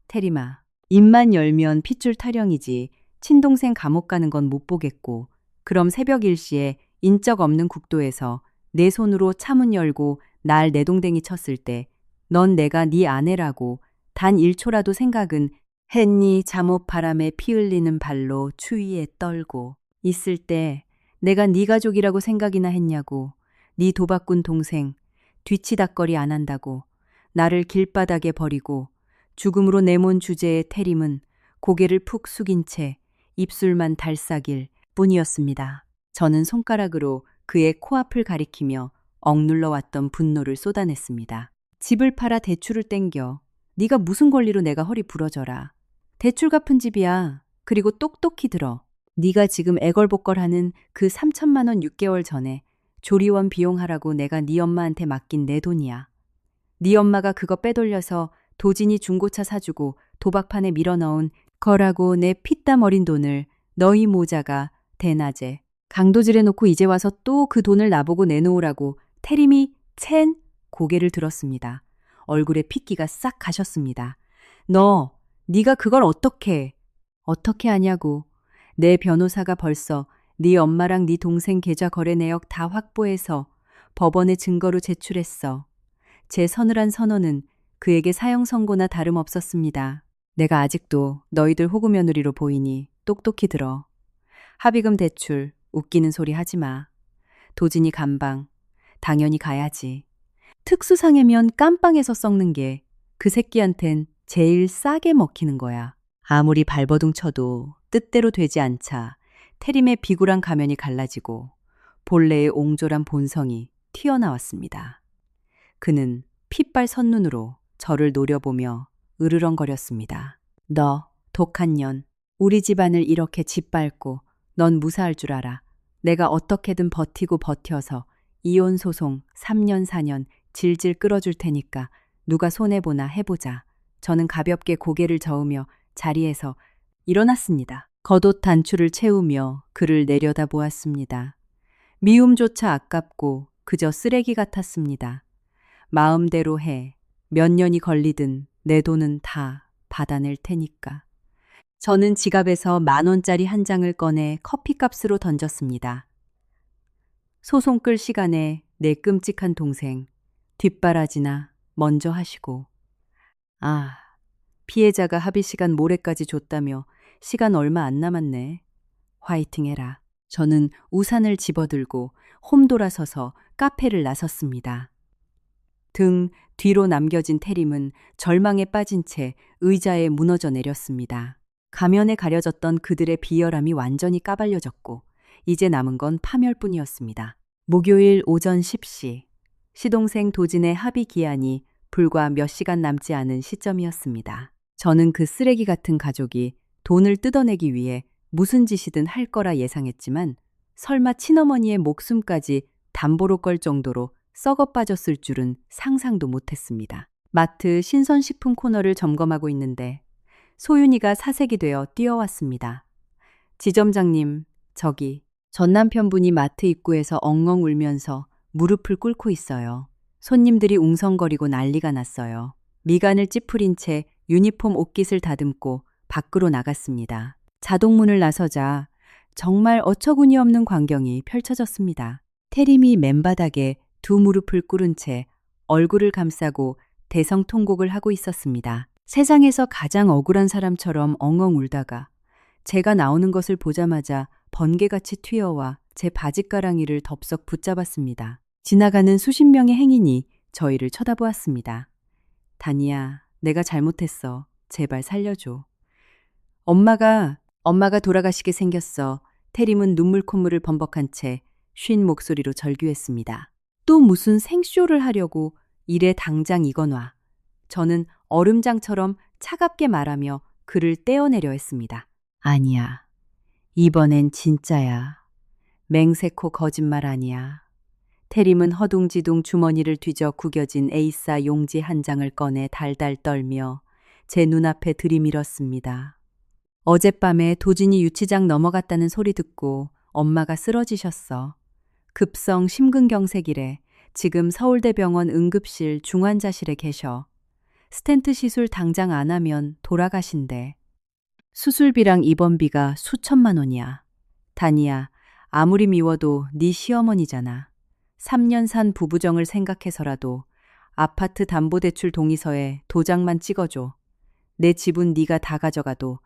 태림아, 입만 열면 핏줄 타령이지 친동생 감옥 가는 건 못 보겠고 그럼 새벽 1시에 인적 없는 국도에서 내 손으로 차문 열고 날 내동댕이 쳤을 때 넌 내가 네 아내라고 단 1초라도 생각은 했니? 잠옷 바람에 피 흘리는 발로 추위에 떨고 있을 때 내가 네 가족이라고 생각이나 했냐고. 네 도박꾼 동생 뒤치다꺼리 안 한다고 나를 길바닥에 버리고 죽음으로 내몬 주제의 태림은 고개를 푹 숙인 채 입술만 달싹일 뿐이었습니다. 저는 손가락으로 그의 코앞을 가리키며 억눌러 왔던 분노를 쏟아냈습니다. 집을 팔아 대출을 땡겨. 네가 무슨 권리로 내가 허리 부러져라. 대출 갚은 집이야. 그리고 똑똑히 들어. 네가 지금 애걸복걸하는 그 3천만 원 6개월 전에 조리원 비용하라고 내가 네 엄마한테 맡긴 내 돈이야. 네 엄마가 그거 빼돌려서 도진이 중고차 사주고 도박판에 밀어넣은 거라고 내 피땀 어린 돈을 너희 모자가 대낮에 강도질해놓고 이제 와서 또 그 돈을 나보고 내놓으라고 태림이 챈 고개를 들었습니다. 얼굴에 핏기가 싹 가셨습니다. 네가 그걸 어떻게 하냐고. 내 변호사가 벌써 네 엄마랑 네 동생 계좌 거래 내역 다 확보해서 법원에 증거로 제출했어. 제 서늘한 선언은 그에게 사형 선고나 다름없었습니다. 내가 아직도 너희들 호구며느리로 보이니 똑똑히 들어. 합의금 대출 웃기는 소리 하지 마. 도진이 감방 당연히 가야지. 특수상해면 깜빵에서 썩는 게 그 새끼한텐 제일 싸게 먹히는 거야. 아무리 발버둥 쳐도 뜻대로 되지 않자 태림의 비굴한 가면이 갈라지고 본래의 옹졸한 본성이 튀어나왔습니다. 그는 핏발 선눈으로 저를 노려보며 으르렁거렸습니다. 너 독한 년, 우리 집안을 이렇게 짓밟고 넌 무사할 줄 알아. 내가 어떻게든 버티고 버텨서 이혼 소송 3년 4년 질질 끌어줄 테니까 누가 손해보나 해보자. 저는 가볍게 고개를 저으며 자리에서 일어났습니다. 겉옷 단추를 채우며 그를 내려다보았습니다. 미움조차 아깝고 그저 쓰레기 같았습니다. 마음대로 해. 몇 년이 걸리든 내 돈은 다 받아낼 테니까. 저는 지갑에서 10,000원짜리 한 장을 꺼내 커피값으로 던졌습니다. 소송 끌 시간에 내 끔찍한 동생 뒷바라지나 먼저 하시고. 아, 피해자가 합의 시간 모레까지 줬다며 시간 얼마 안 남았네. 화이팅 해라. 저는 우산을 집어들고 홈돌아서서 카페를 나섰습니다. 등 뒤로 남겨진 태림은 절망에 빠진 채 의자에 무너져 내렸습니다. 가면에 가려졌던 그들의 비열함이 완전히 까발려졌고 이제 남은 건 파멸뿐이었습니다. 목요일 오전 10시 시동생 도진의 합의 기한이 불과 몇 시간 남지 않은 시점이었습니다. 저는 그 쓰레기 같은 가족이 돈을 뜯어내기 위해 무슨 짓이든 할 거라 예상했지만 설마 친어머니의 목숨까지 담보로 걸 정도로 썩어 빠졌을 줄은 상상도 못했습니다. 마트 신선식품 코너를 점검하고 있는데 소윤이가 사색이 되어 뛰어왔습니다. 지점장님, 저기 전 남편분이 마트 입구에서 엉엉 울면서 무릎을 꿇고 있어요. 손님들이 웅성거리고 난리가 났어요. 미간을 찌푸린 채 유니폼 옷깃을 다듬고 밖으로 나갔습니다. 자동문을 나서자 정말 어처구니 없는 광경이 펼쳐졌습니다. 태림이 맨바닥에 두 무릎을 꿇은 채 얼굴을 감싸고 대성통곡을 하고 있었습니다. 세상에서 가장 억울한 사람처럼 엉엉 울다가 제가 나오는 것을 보자마자 번개같이 튀어와 제 바짓가랑이를 덥석 붙잡았습니다. 지나가는 수십 명의 행인이 저희를 쳐다보았습니다. 다니야, 내가 잘못했어. 제발 살려줘. 엄마가 돌아가시게 생겼어. 태림은 눈물 콧물을 범벅한 채 쉰 목소리로 절규했습니다. 또 무슨 생쇼를 하려고 이래 당장 이거놔. 저는 얼음장처럼 차갑게 말하며 그를 떼어내려 했습니다. 아니야. 이번엔 진짜야. 맹세코 거짓말 아니야. 태림은 허둥지둥 주머니를 뒤져 구겨진 A4 용지 한 장을 꺼내 달달 떨며 제 눈앞에 들이밀었습니다. 어젯밤에 도진이 유치장 넘어갔다는 소리 듣고 엄마가 쓰러지셨어. 급성 심근경색이래. 지금 서울대병원 응급실 중환자실에 계셔. 스텐트 시술 당장 안 하면 돌아가신대. 수술비랑 입원비가 수천만 원이야. 다니야, 아무리 미워도 네 시어머니잖아. 3년 산 부부정을 생각해서라도 아파트 담보대출 동의서에 도장만 찍어줘. 내 집은 네가 다 가져가도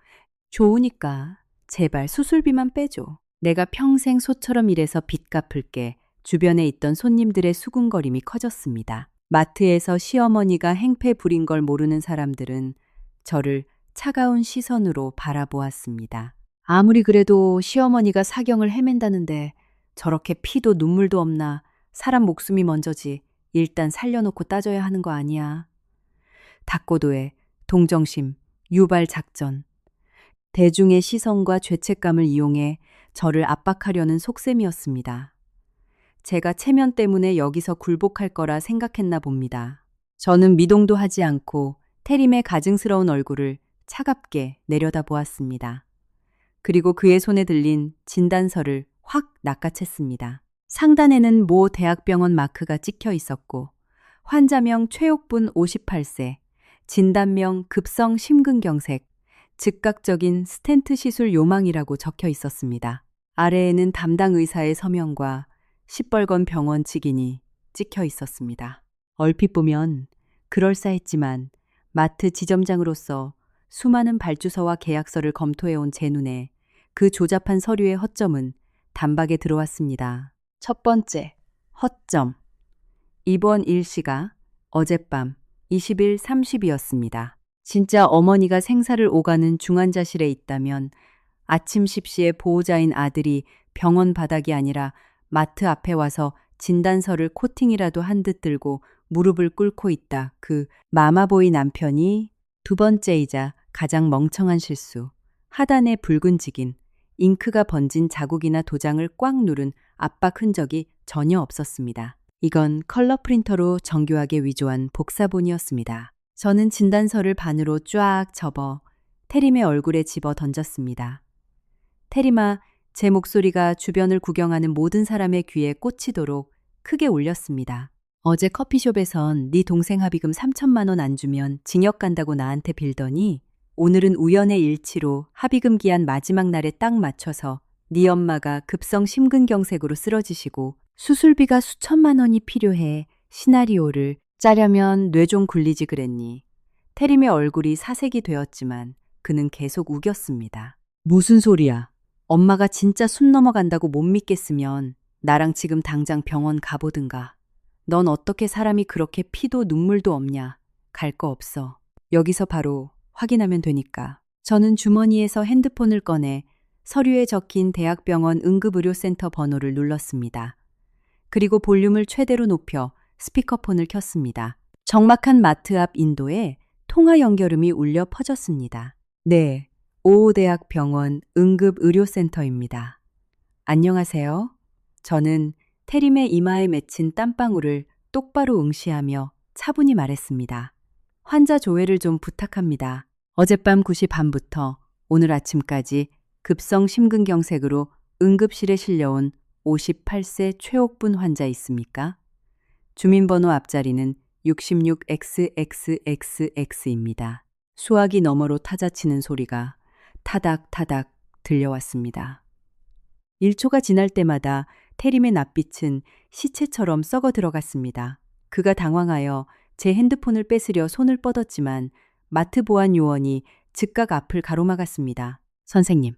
좋으니까 제발 수술비만 빼줘. 내가 평생 소처럼 일해서 빚 갚을게. 주변에 있던 손님들의 수군거림이 커졌습니다. 마트에서 시어머니가 행패 부린 걸 모르는 사람들은 저를 차가운 시선으로 바라보았습니다. 아무리 그래도 시어머니가 사경을 헤맨다는데 저렇게 피도 눈물도 없나. 사람 목숨이 먼저지. 일단 살려놓고 따져야 하는 거 아니야. 닭고도의 동정심, 유발 작전. 대중의 시선과 죄책감을 이용해 저를 압박하려는 속셈이었습니다. 제가 체면 때문에 여기서 굴복할 거라 생각했나 봅니다. 저는 미동도 하지 않고 태림의 가증스러운 얼굴을 차갑게 내려다보았습니다. 그리고 그의 손에 들린 진단서를 확 낚아챘습니다. 상단에는 모 대학병원 마크가 찍혀 있었고 환자명 최옥분 58세, 진단명 급성 심근경색, 즉각적인 스텐트 시술 요망이라고 적혀 있었습니다. 아래에는 담당 의사의 서명과 시뻘건 병원 직인이 찍혀 있었습니다. 얼핏 보면 그럴싸했지만 마트 지점장으로서 수많은 발주서와 계약서를 검토해온 제 눈에 그 조잡한 서류의 허점은 단박에 들어왔습니다. 첫 번째, 허점. 입원 일시가 어젯밤 20일 30이었습니다. 진짜 어머니가 생사를 오가는 중환자실에 있다면 아침 10시에 보호자인 아들이 병원 바닥이 아니라 마트 앞에 와서 진단서를 코팅이라도 한 듯 들고 무릎을 꿇고 있다. 그 마마보이 남편이 두 번째이자 가장 멍청한 실수. 하단에 붉은 직인, 잉크가 번진 자국이나 도장을 꽉 누른 압박 흔적이 전혀 없었습니다. 이건 컬러 프린터로 정교하게 위조한 복사본이었습니다. 저는 진단서를 반으로 쫙 접어 태림의 얼굴에 집어 던졌습니다. 태림아, 제 목소리가 주변을 구경하는 모든 사람의 귀에 꽂히도록 크게 울렸습니다. 어제 커피숍에선 네 동생 합의금 3천만 원 안 주면 징역 간다고 나한테 빌더니 오늘은 우연의 일치로 합의금 기한 마지막 날에 딱 맞춰서 네 엄마가 급성 심근경색으로 쓰러지시고 수술비가 수천만 원이 필요해 시나리오를 짜려면 뇌 좀 굴리지 그랬니. 태림의 얼굴이 사색이 되었지만 그는 계속 우겼습니다. 무슨 소리야. 엄마가 진짜 숨 넘어간다고 못 믿겠으면 나랑 지금 당장 병원 가보든가. 넌 어떻게 사람이 그렇게 피도 눈물도 없냐. 갈 거 없어. 여기서 바로 확인하면 되니까. 저는 주머니에서 핸드폰을 꺼내 서류에 적힌 대학병원 응급의료센터 번호를 눌렀습니다. 그리고 볼륨을 최대로 높여 스피커폰을 켰습니다. 적막한 마트 앞 인도에 통화 연결음이 울려 퍼졌습니다. 네, 오호대학병원 응급의료센터입니다. 안녕하세요. 저는 태림의 이마에 맺힌 땀방울을 똑바로 응시하며 차분히 말했습니다. 환자 조회를 좀 부탁합니다. 어젯밤 9시 반부터 오늘 아침까지 급성 심근경색으로 응급실에 실려온 58세 최옥분 환자 있습니까? 주민번호 앞자리는 66XXXX입니다. 수화기 너머로 타자치는 소리가 타닥타닥 들려왔습니다. 1초가 지날 때마다 태림의 낯빛은 시체처럼 썩어 들어갔습니다. 그가 당황하여 제 핸드폰을 뺏으려 손을 뻗었지만 마트 보안 요원이 즉각 앞을 가로막았습니다. 선생님,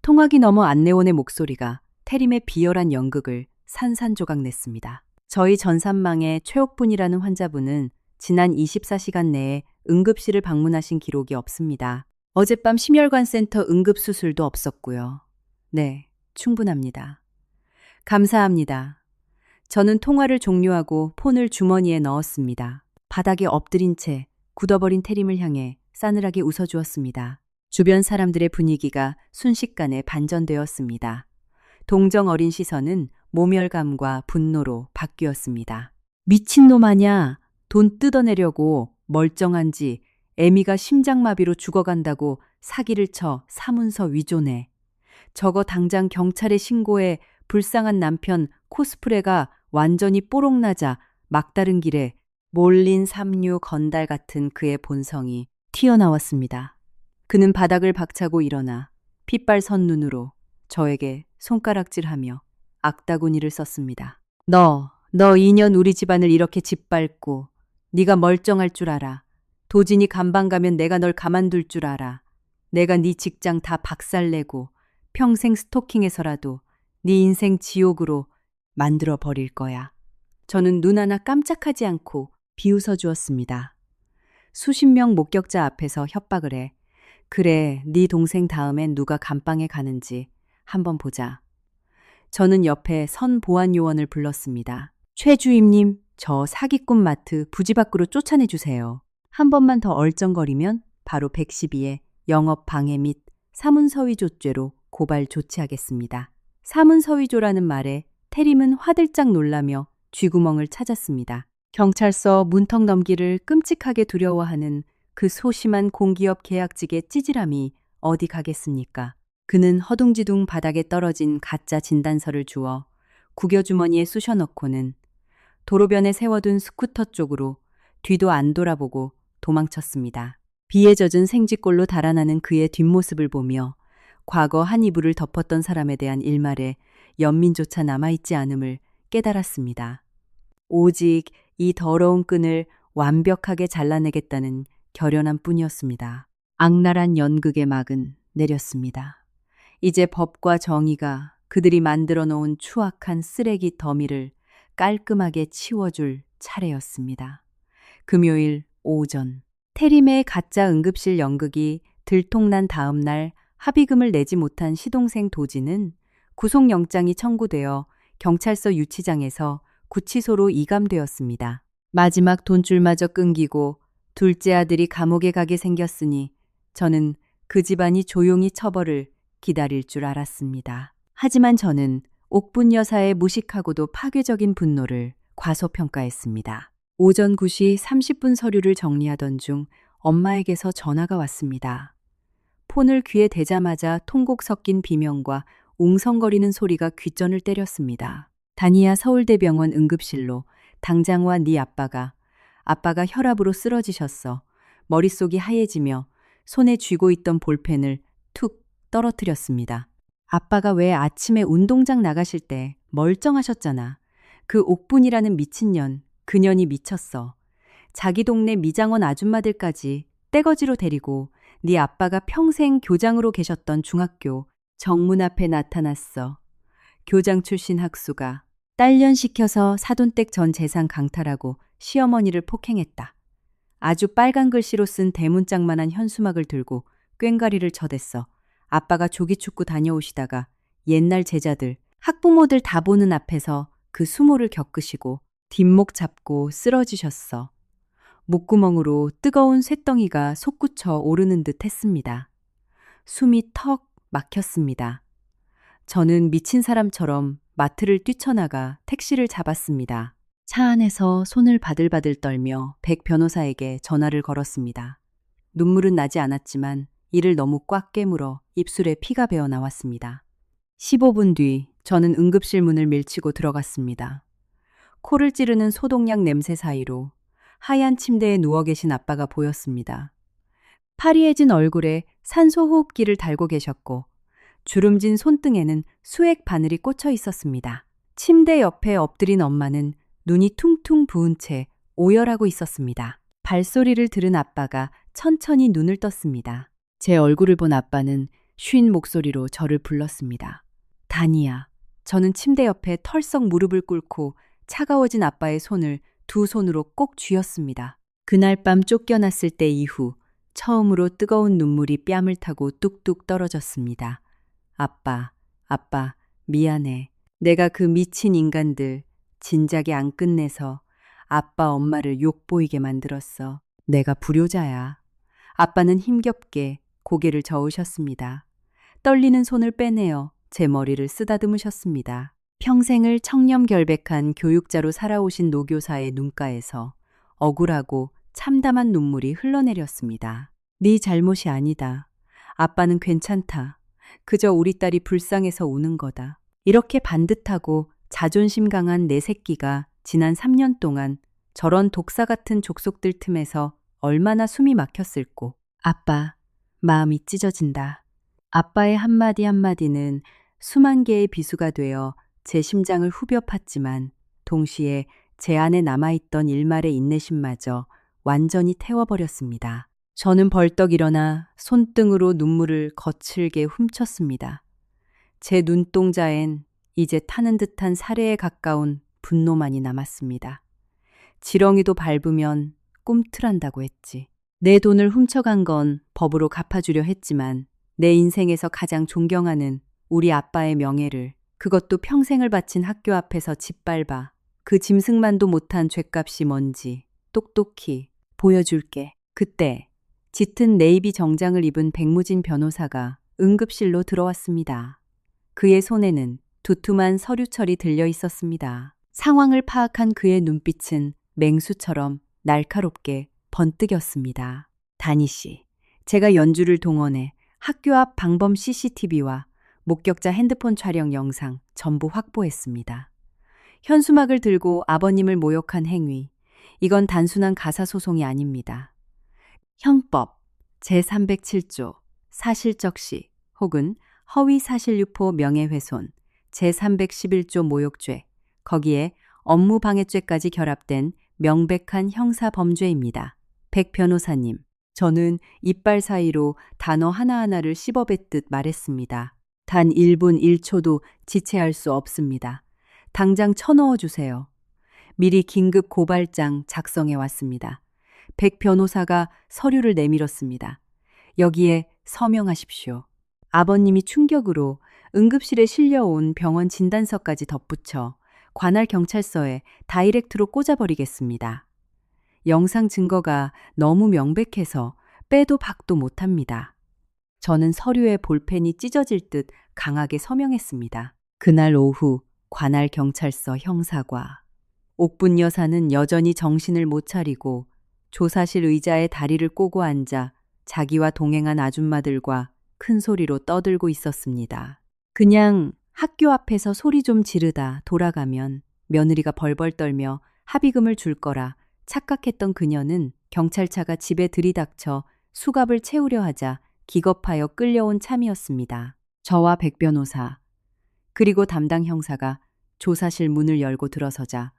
통화기 너머 안내원의 목소리가 태림의 비열한 연극을 산산조각 냈습니다. 저희 전산망의 최옥분이라는 환자분은 지난 24시간 내에 응급실을 방문하신 기록이 없습니다. 어젯밤 심혈관센터 응급수술도 없었고요. 네, 충분합니다. 감사합니다. 저는 통화를 종료하고 폰을 주머니에 넣었습니다. 바닥에 엎드린 채 굳어버린 태림을 향해 싸늘하게 웃어주었습니다. 주변 사람들의 분위기가 순식간에 반전되었습니다. 동정 어린 시선은 모멸감과 분노로 바뀌었습니다. 미친놈 아냐? 돈 뜯어내려고 멀쩡한지 애미가 심장마비로 죽어간다고 사기를 쳐 사문서 위조네. 저거 당장 경찰에 신고해. 불쌍한 남편 코스프레가 완전히 뽀록나자 막다른 길에 몰린 삼류 건달 같은 그의 본성이 튀어나왔습니다. 그는 바닥을 박차고 일어나 핏발 선 눈으로 저에게 손가락질하며 악다구니를 썼습니다. 너 2년 우리 집안을 이렇게 짓밟고 네가 멀쩡할 줄 알아. 도진이 감방 가면 내가 널 가만둘 줄 알아. 내가 네 직장 다 박살내고 평생 스토킹해서라도 네 인생 지옥으로 만들어 버릴 거야. 저는 눈 하나 깜짝하지 않고 비웃어 주었습니다. 수십 명 목격자 앞에서 협박을 해. 그래, 네 동생 다음엔 누가 감방에 가는지 한번 보자. 저는 옆에 선 보안 요원을 불렀습니다. 최 주임님, 저 사기꾼 마트 부지 밖으로 쫓아내 주세요. 한 번만 더 얼쩡거리면 바로 112에 영업 방해 및 사문서위조죄로 고발 조치하겠습니다. 사문서위조라는 말에 태림은 화들짝 놀라며 쥐구멍을 찾았습니다. 경찰서 문턱 넘기를 끔찍하게 두려워하는 그 소심한 공기업 계약직의 찌질함이 어디 가겠습니까? 그는 허둥지둥 바닥에 떨어진 가짜 진단서를 주워 구겨주머니에 쑤셔넣고는 도로변에 세워둔 스쿠터 쪽으로 뒤도 안 돌아보고 도망쳤습니다. 비에 젖은 생쥐꼴로 달아나는 그의 뒷모습을 보며 과거 한 이불을 덮었던 사람에 대한 일말의 연민조차 남아있지 않음을 깨달았습니다. 오직 이 더러운 끈을 완벽하게 잘라내겠다는 결연함 뿐이었습니다. 악랄한 연극의 막은 내렸습니다. 이제 법과 정의가 그들이 만들어 놓은 추악한 쓰레기 더미를 깔끔하게 치워줄 차례였습니다. 금요일 오전, 태림의 가짜 응급실 연극이 들통난 다음 날 합의금을 내지 못한 시동생 도진은 구속영장이 청구되어 경찰서 유치장에서 구치소로 이감되었습니다. 마지막 돈줄마저 끊기고 둘째 아들이 감옥에 가게 생겼으니 저는 그 집안이 조용히 처벌을 기다릴 줄 알았습니다. 하지만 저는 옥분 여사의 무식하고도 파괴적인 분노를 과소평가했습니다. 오전 9시 30분 서류를 정리하던 중 엄마에게서 전화가 왔습니다. 폰을 귀에 대자마자 통곡 섞인 비명과 웅성거리는 소리가 귓전을 때렸습니다. 다니아 서울대병원 응급실로 당장 와 네 아빠가 혈압으로 쓰러지셨어. 머릿속이 하얘지며 손에 쥐고 있던 볼펜을 툭 떨어뜨렸습니다. 아빠가 왜 아침에 운동장 나가실 때 멀쩡하셨잖아. 그 옥분이라는 미친년, 그년이 미쳤어. 자기 동네 미장원 아줌마들까지 떼거지로 데리고 네 아빠가 평생 교장으로 계셨던 중학교 정문 앞에 나타났어. 교장 출신 학수가 딸년시켜서 사돈댁 전 재산 강탈하고 시어머니를 폭행했다. 아주 빨간 글씨로 쓴 대문짝만한 현수막을 들고 꽹가리를 쳐댔어. 아빠가 조기축구 다녀오시다가 옛날 제자들, 학부모들 다 보는 앞에서 그 수모를 겪으시고 뒷목 잡고 쓰러지셨어. 목구멍으로 뜨거운 쇳덩이가 솟구쳐 오르는 듯 했습니다. 숨이 턱 막혔습니다. 저는 미친 사람처럼 마트를 뛰쳐나가 택시를 잡았습니다. 차 안에서 손을 바들바들 떨며 백 변호사에게 전화를 걸었습니다. 눈물은 나지 않았지만 이를 너무 꽉 깨물어 입술에 피가 배어 나왔습니다. 15분 뒤 저는 응급실 문을 밀치고 들어갔습니다. 코를 찌르는 소독약 냄새 사이로 하얀 침대에 누워 계신 아빠가 보였습니다. 파리해진 얼굴에 산소호흡기를 달고 계셨고 주름진 손등에는 수액 바늘이 꽂혀 있었습니다. 침대 옆에 엎드린 엄마는 눈이 퉁퉁 부은 채 오열하고 있었습니다. 발소리를 들은 아빠가 천천히 눈을 떴습니다. 제 얼굴을 본 아빠는 쉰 목소리로 저를 불렀습니다. 다니야. 저는 침대 옆에 털썩 무릎을 꿇고 차가워진 아빠의 손을 두 손으로 꼭 쥐었습니다. 그날 밤 쫓겨났을 때 이후 처음으로 뜨거운 눈물이 뺨을 타고 뚝뚝 떨어졌습니다. 아빠, 미안해. 내가 그 미친 인간들 진작에 안 끝내서 아빠 엄마를 욕보이게 만들었어. 내가 불효자야. 아빠는 힘겹게 고개를 저으셨습니다. 떨리는 손을 빼내어 제 머리를 쓰다듬으셨습니다. 평생을 청렴결백한 교육자로 살아오신 노교사의 눈가에서 억울하고 참담한 눈물이 흘러내렸습니다. 네 잘못이 아니다. 아빠는 괜찮다. 그저 우리 딸이 불쌍해서 우는 거다. 이렇게 반듯하고 자존심 강한 내 새끼가 지난 3년 동안 저런 독사 같은 족속들 틈에서 얼마나 숨이 막혔을꼬. 아빠, 마음이 찢어진다. 아빠의 한마디 한마디는 수만 개의 비수가 되어 제 심장을 후벼 팠지만 동시에 제 안에 남아있던 일말의 인내심마저 완전히 태워버렸습니다. 저는 벌떡 일어나 손등으로 눈물을 거칠게 훔쳤습니다. 제 눈동자엔 이제 타는 듯한 살해에 가까운 분노만이 남았습니다. 지렁이도 밟으면 꿈틀한다고 했지. 내 돈을 훔쳐간 건 법으로 갚아주려 했지만 내 인생에서 가장 존경하는 우리 아빠의 명예를, 그것도 평생을 바친 학교 앞에서 짓밟아 그 짐승만도 못한 죗값이 뭔지 똑똑히 보여줄게. 그때 짙은 네이비 정장을 입은 백무진 변호사가 응급실로 들어왔습니다. 그의 손에는 두툼한 서류철이 들려 있었습니다. 상황을 파악한 그의 눈빛은 맹수처럼 날카롭게 번뜩였습니다. 다니 씨, 제가 연주를 동원해 학교 앞 방범 CCTV와 목격자 핸드폰 촬영 영상 전부 확보했습니다. 현수막을 들고 아버님을 모욕한 행위, 이건 단순한 가사소송이 아닙니다. 형법 제307조 사실적시 혹은 허위사실유포 명예훼손, 제311조 모욕죄, 거기에 업무방해죄까지 결합된 명백한 형사범죄입니다. 백 변호사님, 저는 이빨 사이로 단어 하나하나를 씹어뱉듯 말했습니다. 단 1분 1초도 지체할 수 없습니다. 당장 쳐넣어 주세요. 미리 긴급 고발장 작성해 왔습니다. 백 변호사가 서류를 내밀었습니다. 여기에 서명하십시오. 아버님이 충격으로 응급실에 실려온 병원 진단서까지 덧붙여 관할 경찰서에 다이렉트로 꽂아버리겠습니다. 영상 증거가 너무 명백해서 빼도 박도 못합니다. 저는 서류에 볼펜이 찢어질 듯 강하게 서명했습니다. 그날 오후 관할 경찰서 형사과. 옥분 여사는 여전히 정신을 못 차리고 조사실 의자에 다리를 꼬고 앉아 자기와 동행한 아줌마들과 큰 소리로 떠들고 있었습니다. 그냥 학교 앞에서 소리 좀 지르다 돌아가면 며느리가 벌벌 떨며 합의금을 줄 거라 착각했던 그녀는 경찰차가 집에 들이닥쳐 수갑을 채우려 하자 기겁하여 끌려온 참이었습니다. 저와 백 변호사, 그리고 담당 형사가 조사실 문을 열고 들어서자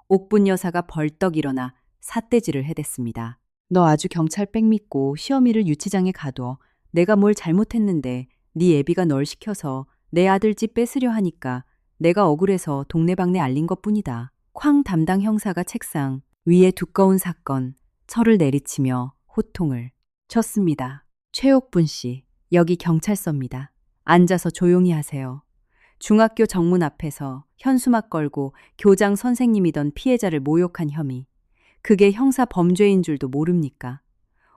옥분 여사가 벌떡 일어나 삿대질을 해댔습니다. 너 아주 경찰 빽 믿고 시어미를 유치장에 가둬. 내가 뭘 잘못했는데 네 애비가 널 시켜서 내 아들 집 뺏으려 하니까 내가 억울해서 동네방네 알린 것뿐이다. 쾅 담당 형사가 책상 위에 두꺼운 사건 철을 내리치며 호통을 쳤습니다. 최옥분 씨, 여기 경찰서입니다. 앉아서 조용히 하세요. 중학교 정문 앞에서 현수막 걸고 교장 선생님이던 피해자를 모욕한 혐의. 그게 형사 범죄인 줄도 모릅니까?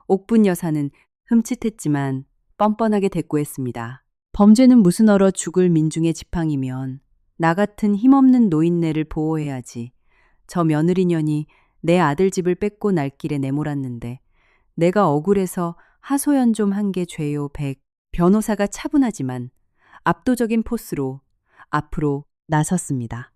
옥분 여사는 흠칫했지만 뻔뻔하게 대꾸했습니다. 범죄는 무슨 얼어 죽을 민중의 지팡이면 나 같은 힘없는 노인네를 보호해야지. 저 며느리년이 내 아들 집을 뺏고 날 길에 내몰았는데 내가 억울해서 하소연 좀 한 게 죄요. 백 변호사가 차분하지만 압도적인 포스로 앞으로 나섰습니다.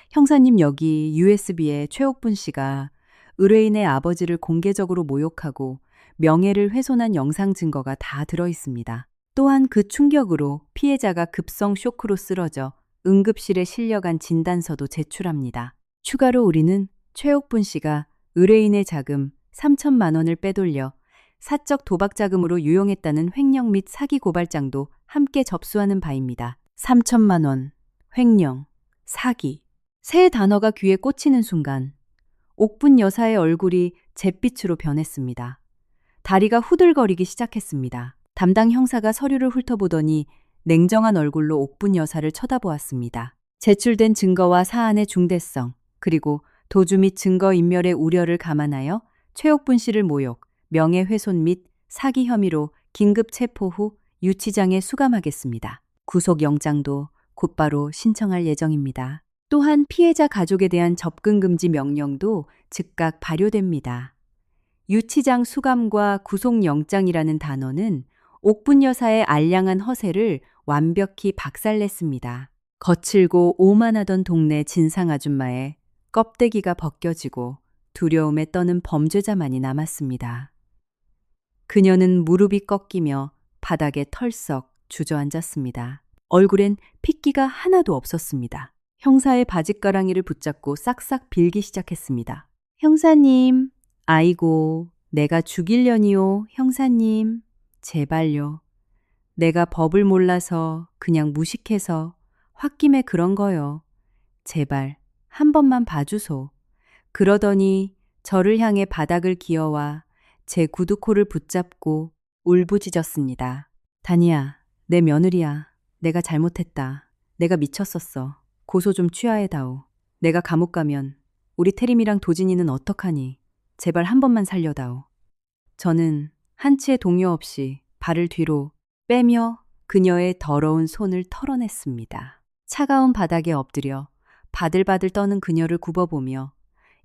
형사님, 여기 USB에 최옥분 씨가 의뢰인의 아버지를 공개적으로 모욕하고 명예를 훼손한 영상 증거가 다 들어 있습니다. 또한 그 충격으로 피해자가 급성 쇼크로 쓰러져 응급실에 실려간 진단서도 제출합니다. 추가로 우리는 최옥분 씨가 의뢰인의 자금 3천만 원을 빼돌려 사적 도박 자금으로 유용했다는 횡령 및 사기 고발장도 함께 접수하는 바입니다. 3천만 원, 횡령, 사기. 세 단어가 귀에 꽂히는 순간 옥분 여사의 얼굴이 잿빛으로 변했습니다. 다리가 후들거리기 시작했습니다. 담당 형사가 서류를 훑어보더니 냉정한 얼굴로 옥분 여사를 쳐다보았습니다. 제출된 증거와 사안의 중대성, 그리고 도주 및 증거인멸의 우려를 감안하여 최옥분 씨를 모욕, 명예훼손 및 사기 혐의로 긴급 체포 후 유치장에 수감하겠습니다. 구속영장도 곧바로 신청할 예정입니다. 또한 피해자 가족에 대한 접근 금지 명령도 즉각 발효됩니다. 유치장 수감과 구속영장이라는 단어는 옥분 여사의 알량한 허세를 완벽히 박살냈습니다. 거칠고 오만하던 동네 진상 아줌마의 껍데기가 벗겨지고 두려움에 떠는 범죄자만이 남았습니다. 그녀는 무릎이 꺾이며 바닥에 털썩 주저앉았습니다. 얼굴엔 핏기가 하나도 없었습니다. 형사의 바짓가랑이를 붙잡고 싹싹 빌기 시작했습니다. 형사님, 아이고, 내가 죽일려니요, 형사님. 제발요. 내가 법을 몰라서 그냥 무식해서 홧김에 그런 거요. 제발 한 번만 봐주소. 그러더니 저를 향해 바닥을 기어와 제 구두코를 붙잡고 울부짖었습니다. 다니야, 내 며느리야. 내가 잘못했다. 내가 미쳤었어. 고소 좀 취하해다오. 내가 감옥 가면 우리 태림이랑 도진이는 어떡하니? 제발 한 번만 살려다오. 저는 한치의 동요 없이 발을 뒤로 빼며 그녀의 더러운 손을 털어냈습니다. 차가운 바닥에 엎드려 바들바들 떠는 그녀를 굽어보며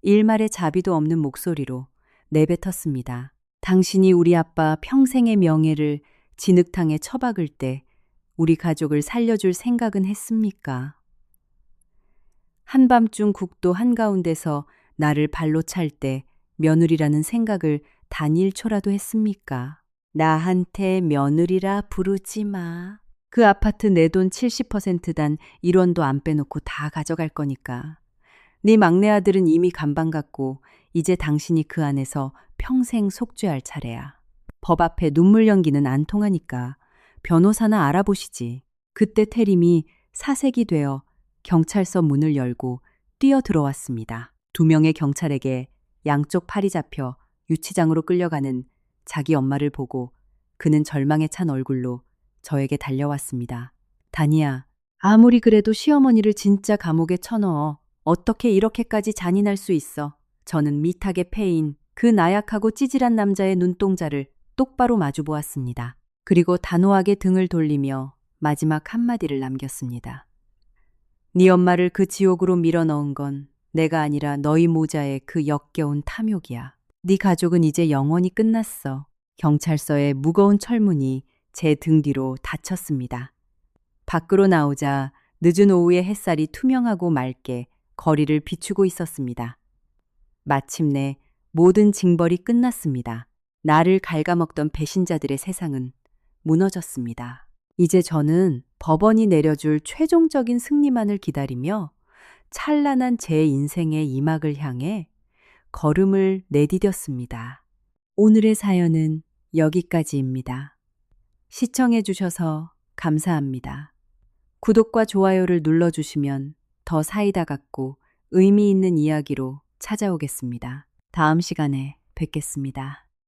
일말의 자비도 없는 목소리로 내뱉었습니다. 당신이 우리 아빠 평생의 명예를 진흙탕에 처박을 때 우리 가족을 살려줄 생각은 했습니까? 한밤중 국도 한가운데서 나를 발로 찰 때 며느리라는 생각을 단 1초라도 했습니까? 나한테 며느리라 부르지 마. 그 아파트 내 돈 70%단 1원도 안 빼놓고 다 가져갈 거니까. 네 막내 아들은 이미 간방 갔고 이제 당신이 그 안에서 평생 속죄할 차례야. 법 앞에 눈물 연기는 안 통하니까 변호사나 알아보시지. 그때 태림이 사색이 되어 경찰서 문을 열고 뛰어 들어왔습니다. 2명의 경찰에게 양쪽 팔이 잡혀 유치장으로 끌려가는 자기 엄마를 보고 그는 절망에 찬 얼굴로 저에게 달려왔습니다. 다니야, 아무리 그래도 시어머니를 진짜 감옥에 쳐넣어 어떻게 이렇게까지 잔인할 수 있어. 저는 미탁의 패인 그 나약하고 찌질한 남자의 눈동자를 똑바로 마주 보았습니다. 그리고 단호하게 등을 돌리며 마지막 한마디를 남겼습니다. 네 엄마를 그 지옥으로 밀어넣은 건 내가 아니라 너희 모자의 그 역겨운 탐욕이야. 네 가족은 이제 영원히 끝났어. 경찰서의 무거운 철문이 제 등 뒤로 닫혔습니다. 밖으로 나오자 늦은 오후의 햇살이 투명하고 맑게 거리를 비추고 있었습니다. 마침내 모든 징벌이 끝났습니다. 나를 갉아먹던 배신자들의 세상은 무너졌습니다. 이제 저는 법원이 내려줄 최종적인 승리만을 기다리며 찬란한 제 인생의 이막을 향해 걸음을 내디뎠습니다. 오늘의 사연은 여기까지입니다. 시청해 주셔서 감사합니다. 구독과 좋아요를 눌러주시면 더 사이다 같고 의미 있는 이야기로 찾아오겠습니다. 다음 시간에 뵙겠습니다.